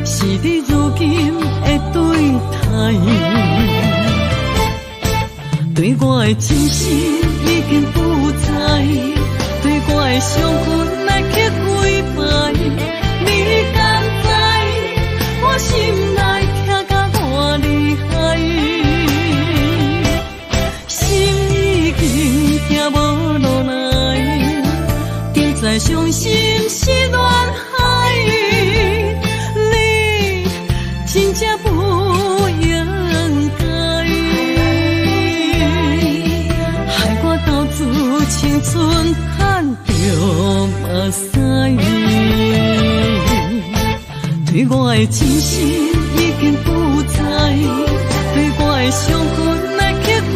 是你如今的对待。对我的真心已经不在，对我的伤痕来去几摆。你敢知我心内痛甲偌厉害？心已经行无落来，定在伤心是恋海，你真正不应该，害我斗志青春叹着目屎。对我的真心已经不在，对我的伤痕来去几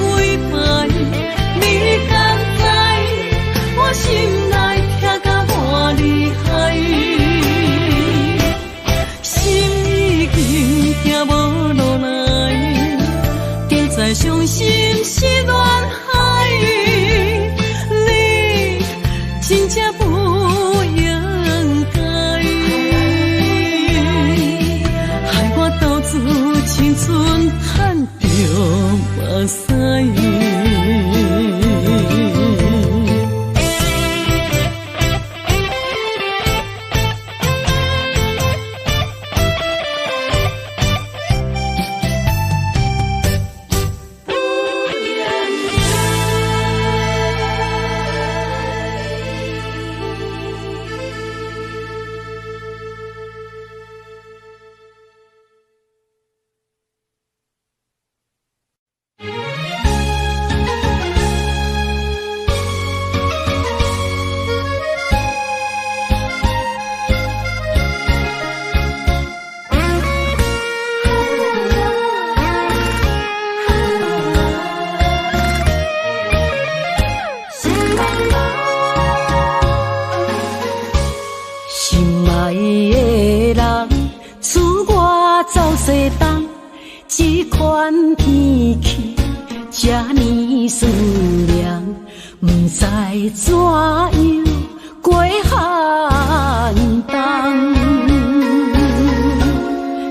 摆，你敢知我心内痛甲偌厉害？心已经行无落来，定在伤心是恋海，你真正不应该。青春叹着目屎。这款天气，这呢酸凉，不知怎样过寒冬。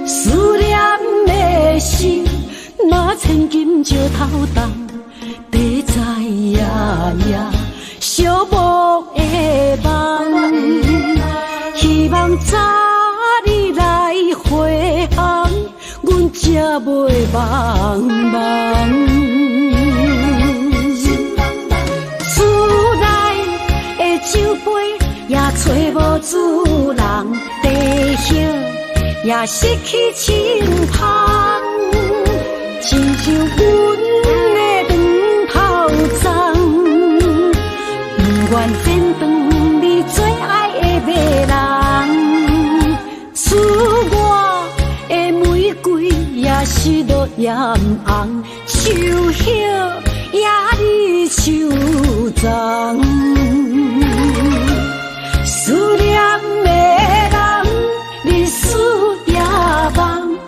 思念的心，若千金石头重，地在夜夜寂寞的梦，希望早日来回航。阮才袂茫茫，厝内的酒杯也找无主人，地叶也失去清香，亲像阮的长头鬃，不愿剪断你最爱的迷人。也是落艳红，秋叶也离秋丛。思念的人，日思夜梦，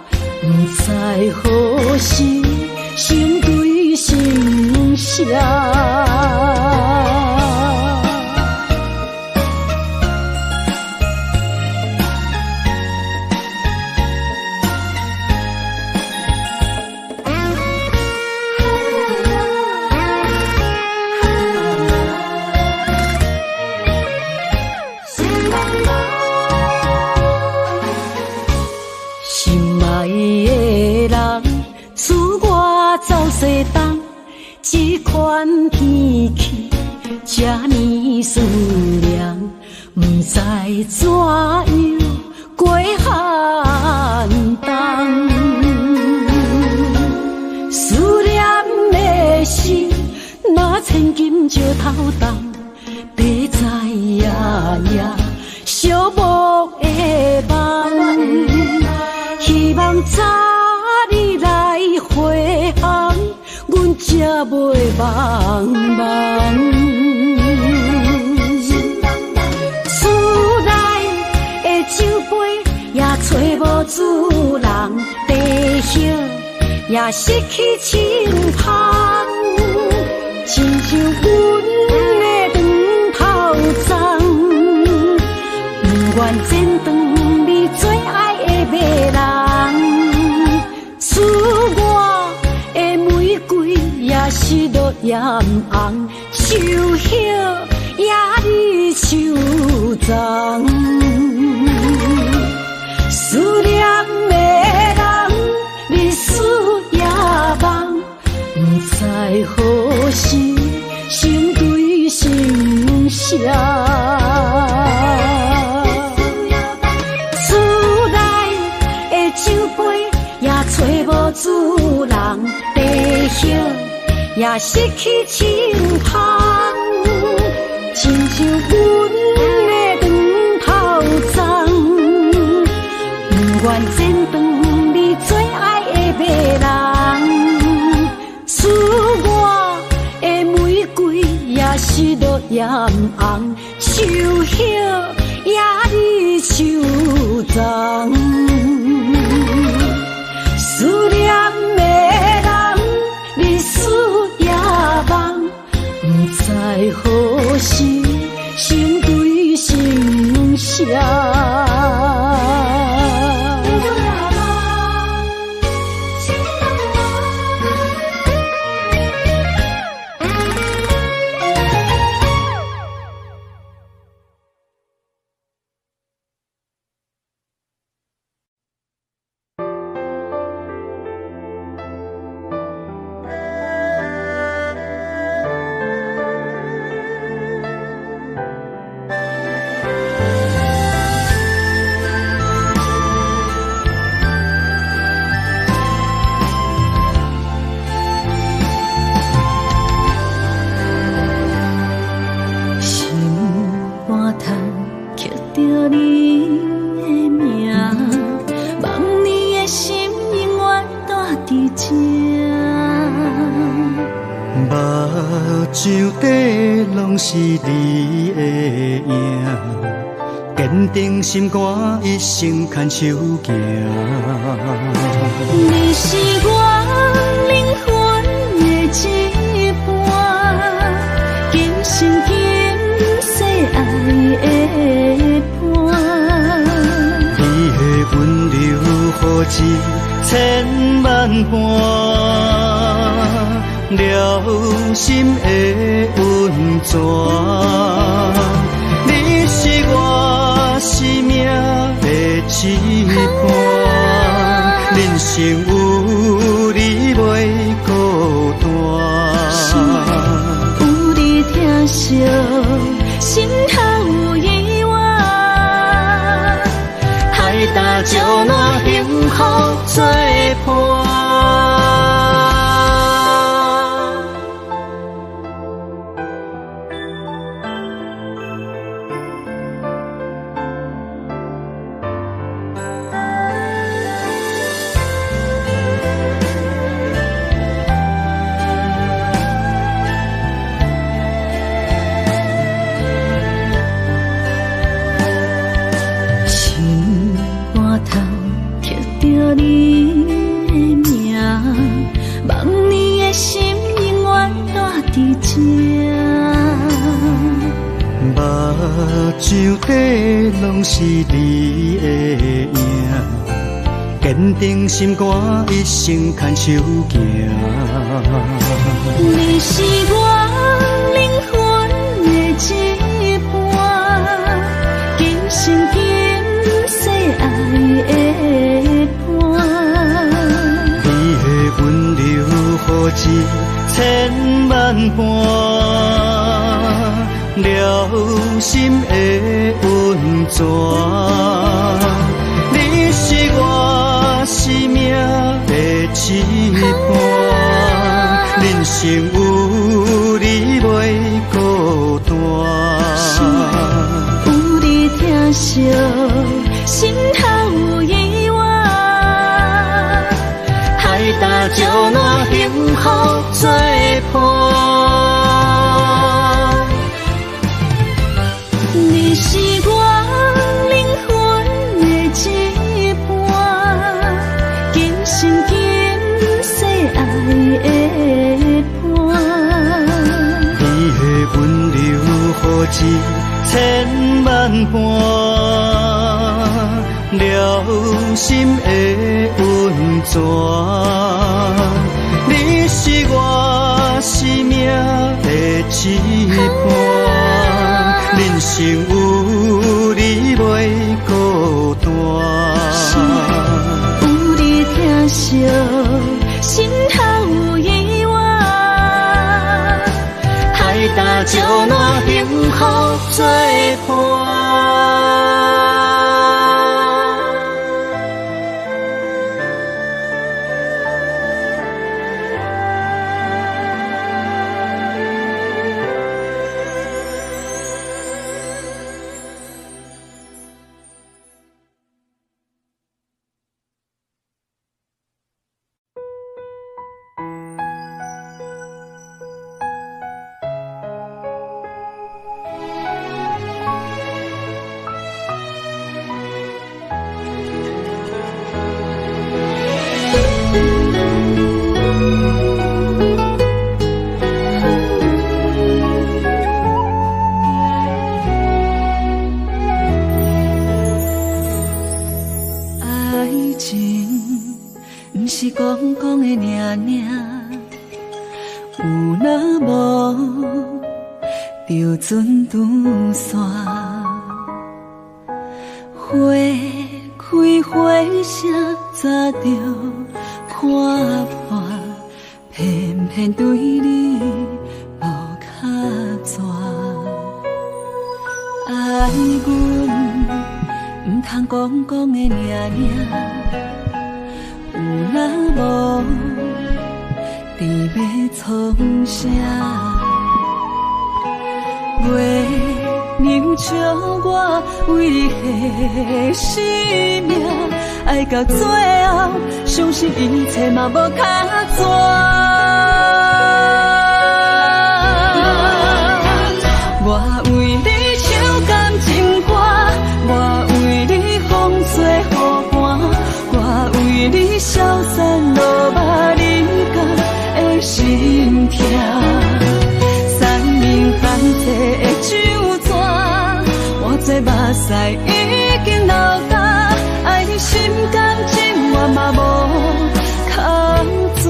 不知何时成对成双。走西东，这款天气这呢思念，不知怎样过寒冬。思念的心，若千金石头重，白在夜夜寂寞的梦，希望早日来回航，阮才袂茫茫。厝内的酒杯也找无主人，地叶也失去清香，亲像阮的长头鬃，不愿剪断你最爱的迷人。厝外的玫瑰也是落艳红，秋叶也离秋丛。思念的人，日思夜梦，不知何时成对成双。找无主人，地叶也失去清香，亲像阮的长头鬃，不愿剪断你最爱的迷人。厝外的玫瑰也是落艳红，秋叶也离秋丛。思念的人，日思夜梦，不知何时成对成双。是你的影，坚定心肝，一生牵手行。你是我灵魂的一半，今生今世爱的伴。你的温柔好似千万般。了心的温泉，你是我生命的一半，人生有你袂孤单。有你疼惜，心头有意外，海大石烂，幸福作伴。上底拢是你的影，坚定心肝，一生牵手行。你是我灵魂的一半，今生今世爱的伴。你的温柔好似千万般，了心的温泉。你是我生命的一半，人生有你袂孤单。有你疼惜，心头有意外，海大石烂幸福作伴。你是我灵魂的一半，今生今世爱的伴。你的温柔好似千万般，了心的温泉。你是我生命的一半，人生有你袂孤单。有你疼惜，心头有意外，海大石烂幸福作伴。就船拄线，花开花谢早着看破，偏偏对你无卡纸。爱阮唔通讲讲的尔尔，有若无，伫要创啥？袂能笑我为何生命爱到最后，相信一切嘛无卡纸。我为你唱感情歌，我为你风吹雨寒，我为你消散落寞人间的心痛。三世的酒泉，我这目屎已经流干，爱你心甘情愿嘛无空纸。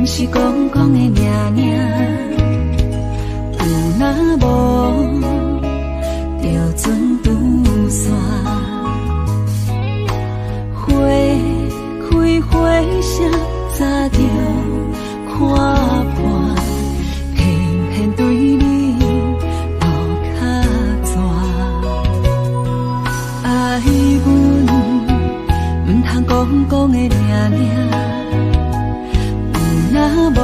是讲讲的尔尔，有若无，就船拄线，花开花谢早着看破，偏偏对你无卡纸。爱阮唔通讲讲的尔尔。若无，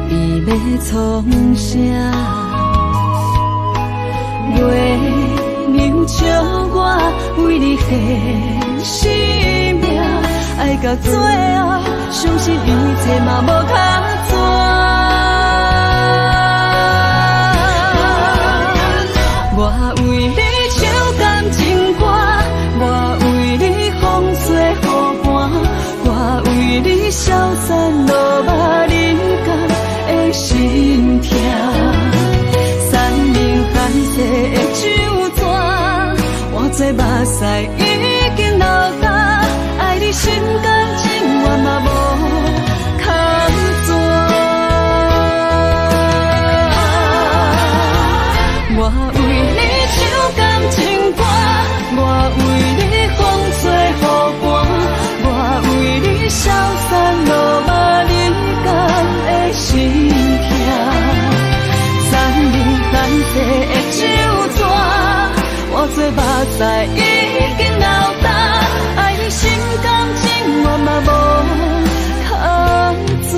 伫要创啥？月亮照我为你献生命，爱到最后，相信一切嘛无较绝。我为你唱感情歌，我为你风吹雨寒，我为你消散落寞人间的心痛。山明海誓的酒泉，我做目屎已经流干，爱你心甘情愿嘛无空转。我为你唱感情歌，我为你风吹雨寒，我为你消散落寞人间的心痛。山明海誓的酒泉，我做目屎已经流干，爱你心甘情愿嘛无空转。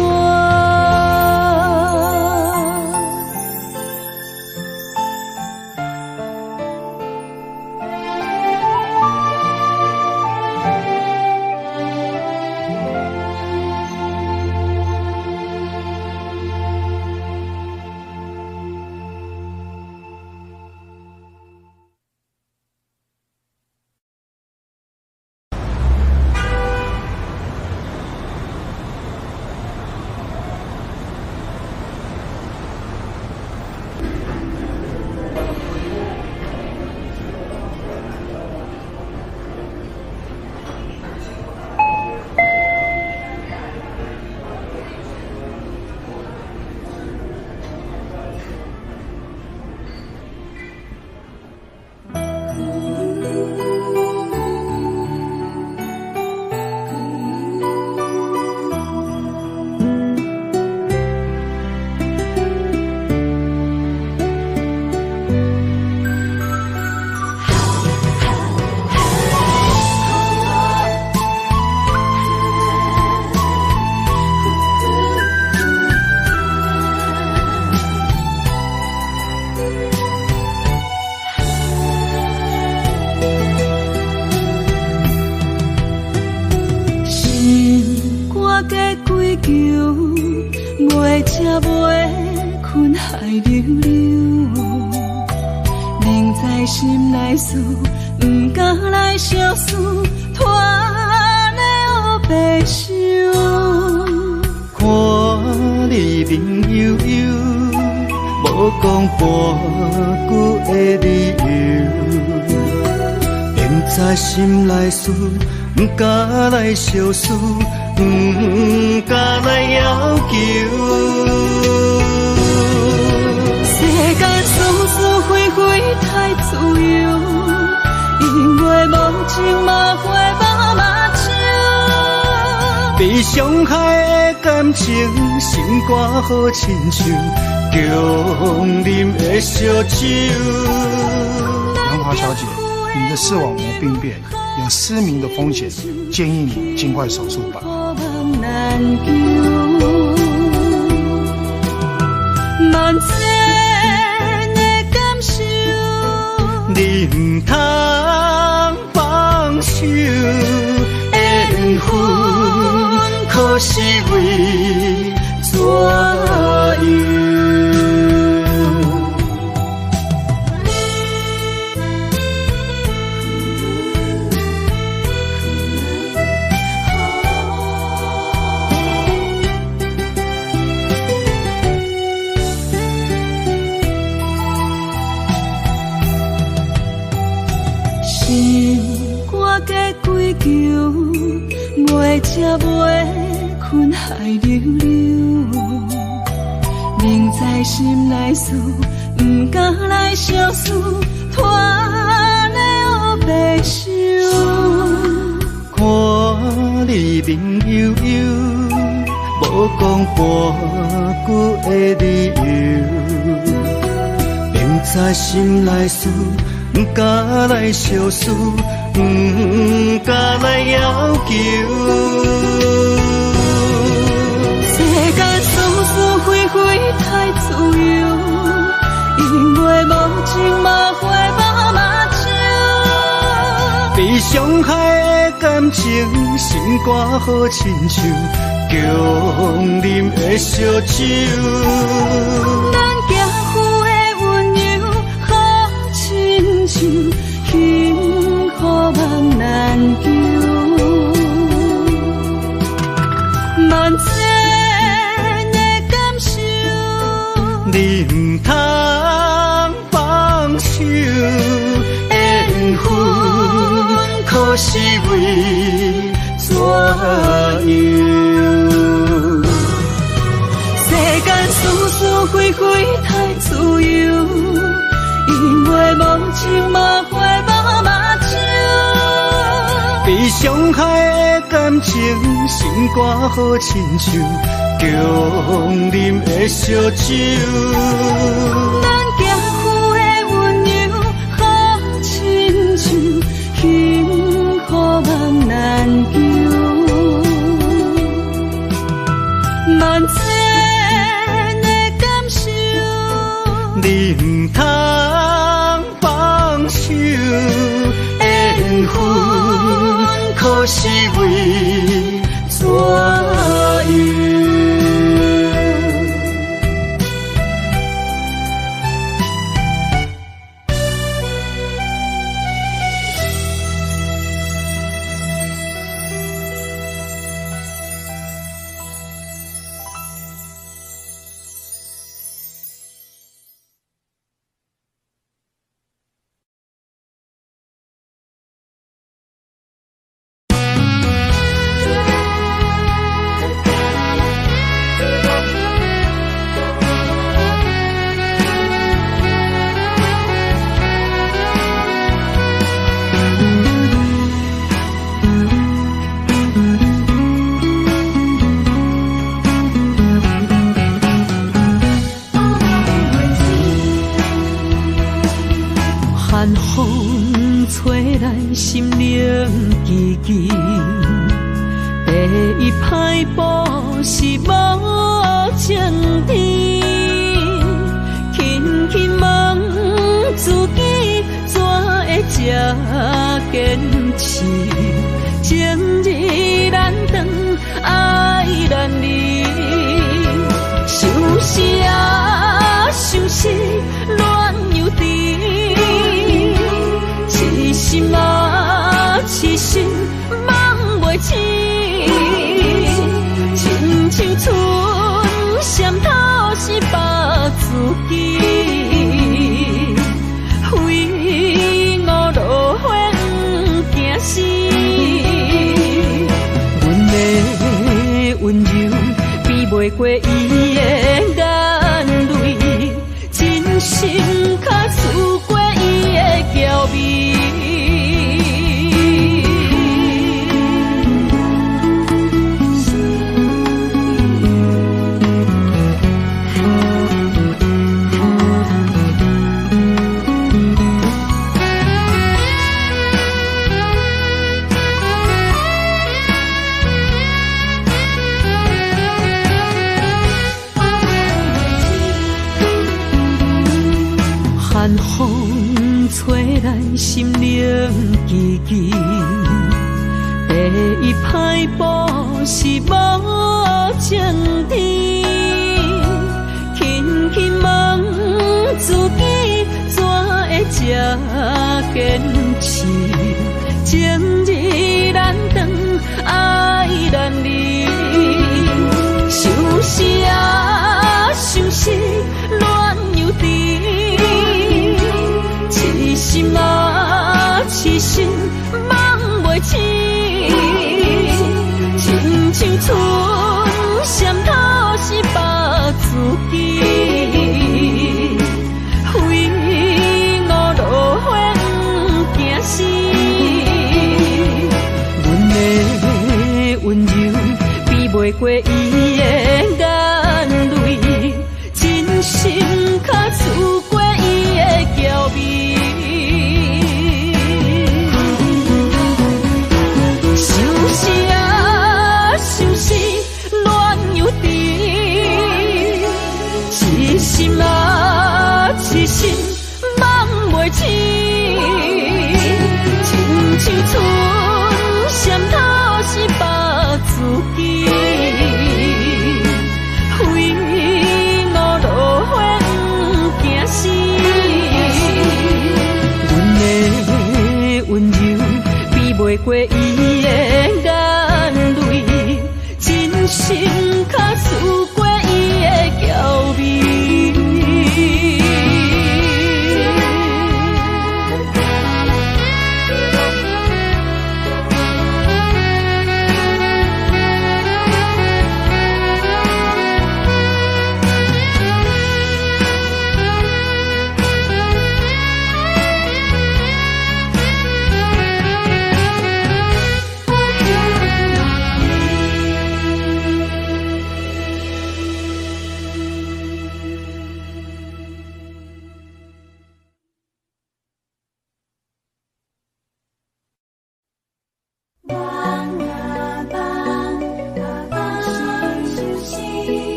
袂吃袂困海流流，凝在心内思，不敢来相思，拖的黑白想。看你面悠悠，无讲半句的理由，凝在心内思，不敢来相思。不敢来要求，世间事事非非太自由，因为无情嘛会无目睭。被伤害的感情，心肝好亲像强啉的烧酒。杨华小姐，你的视网膜病变，有失明的风险，建议你尽快手术吧。难求，万千的感受，你不通放手，缘分可是为怎样？袂吃袂困海流流，凝在心内思，不敢来相思，拖的黑白想。看你面悠悠，无讲半句的理由，凝在心内思，不敢来相思。不敢来要求，世间事事非非太自由，因为无情嘛。感情心肝好亲像强啉的烧酒。咱行赴的温柔好亲像幸福梦难求，万千的感受，你唔通放手，缘分可是为怎样？世间是是非非太自由，因为无情无悔无目睭。被伤害的感情，心肝好亲像强啉的烧酒。咱行赴的温柔好亲像幸福梦难求，万千的感受，你唔通放手，缘分可是为怎样？寒风吹来心灵寂寂，第一摆步是无情天，轻轻问自己怎会这坚持，情义难断，爱难离，想是啊想是乱又甜。痴心啊，痴心梦袂醒，亲像春闪透是白自己，非我落花惊死。阮的温柔比袂过伊的眼泪，真心较输过伊的娇美。寒风吹来心灵寂寂，第一摆步是无情天，轻轻问自己怎会这坚持，情义难断，爱难离，想是啊想是乱又甜。痴心啊，痴心梦袂醒，亲像春闪透是白自己，非我落花惊死。阮的温柔比袂过伊的眼泪，真心较输过伊的娇美。痴心啊，痴心梦袂醒，亲像春闪透是把自己，非路落花不惊死。阮的温柔比袂过伊的眼泪，真心较输过伊的娇美。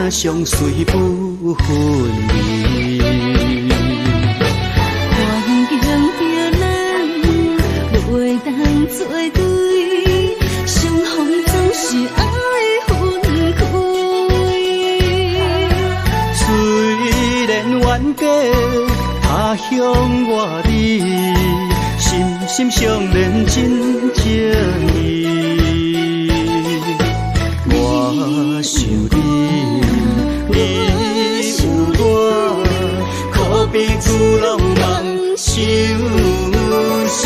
相随不分离，环境着咱袂当做对，相逢总是爱分开。虽然冤家他乡外地，心心相连真情意。我想你有我，可彼此拢梦相惜。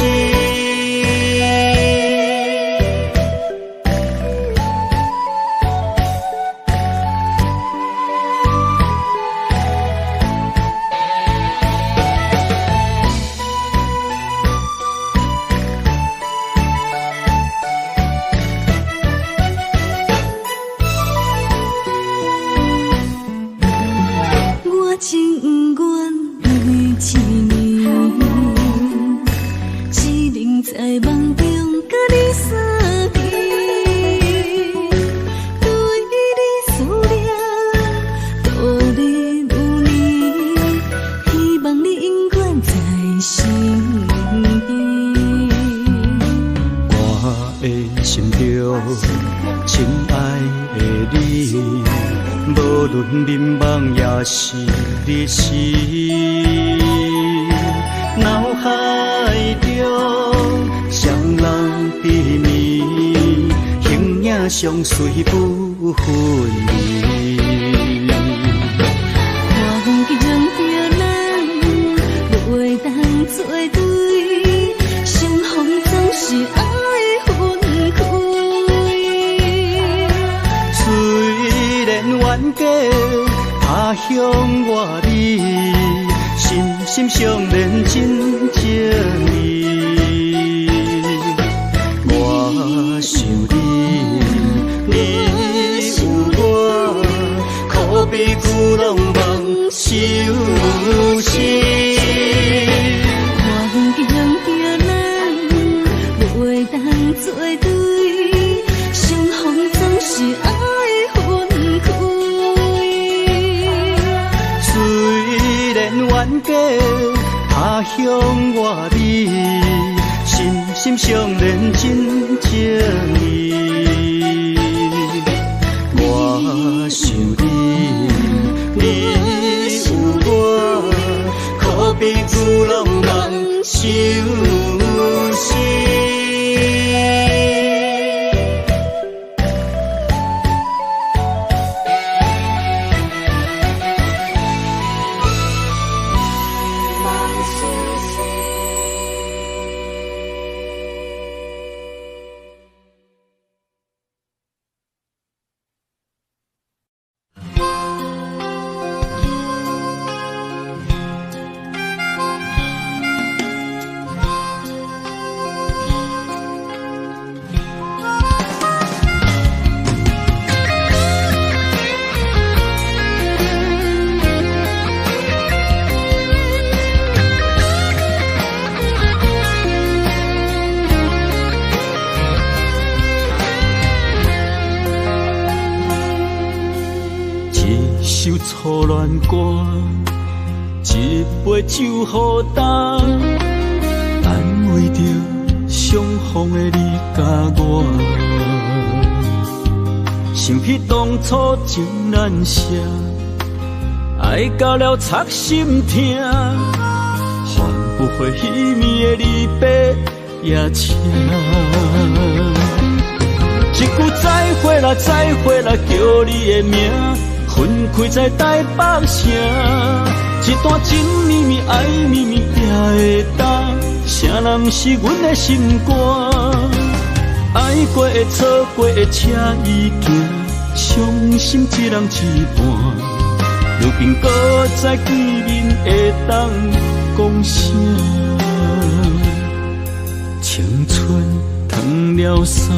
相随不分离，环境着咱袂当做对，相逢总是爱分开。虽然冤家他乡外地，心心相连真情意。我想你有我，可彼此拢梦相惜。环境着咱袂当做对，相逢总是爱分开。虽然冤家他乡外地，心心相连真情意。我想你你牛郎人相思。初恋歌，一杯酒予干，安慰着相逢的你甲我。想起当初情难舍，爱到了插心痛，换不回彼暝的离别夜车。一句再会啦，再会啦，叫你的名。分开在台北城，一段情绵绵爱绵绵也会当，谁人不是阮的心肝？爱过的错过的车已行，伤心一人一半。如今搁再见面会当讲啥？青春褪了衫，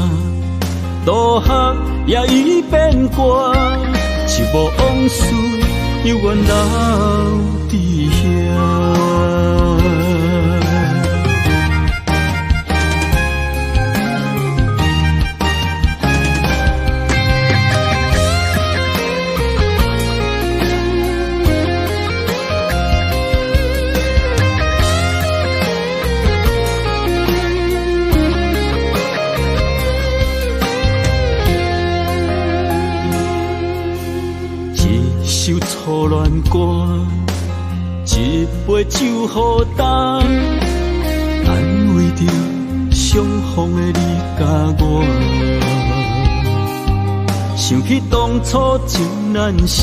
渡客也已变卦。一幕往事，犹原留伫遐。初恋歌，一杯酒予干，安慰着相逢的你甲我。想起当初情难舍，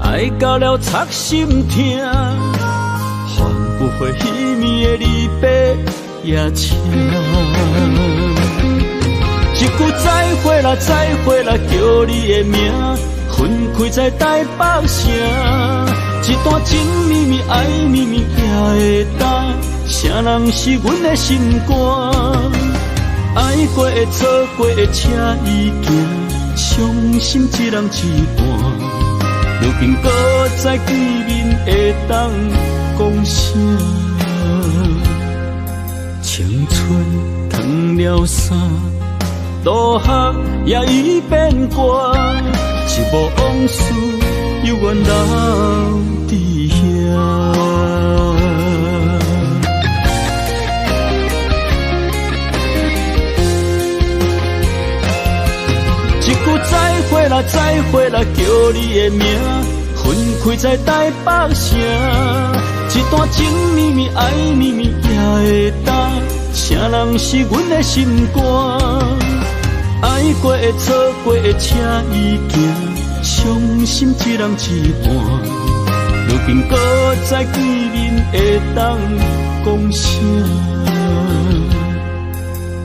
爱到了插心痛，换不回彼暝的离别夜车。一句再会啦，再会啦，叫你的名。分开在台北城，一段情绵绵爱绵绵也会当，谁人是阮的心肝？爱过的错过的车已行，伤心一人一半。如今搁再见面会当讲啥？青春褪了衫，渡客也已变卦。一幕往事，犹原留伫遐。一句再会啦，再会啦，叫你的名。分开在台北城，一段情绵绵爱绵绵也会当，谁人是阮的心肝？爱过的错过的车已行，伤心一人一半。如今搁再见面会当讲啥？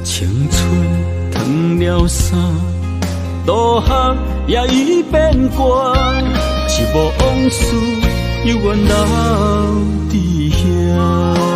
青春褪了衫，渡客也已变卦。一幕往事犹原留伫遐。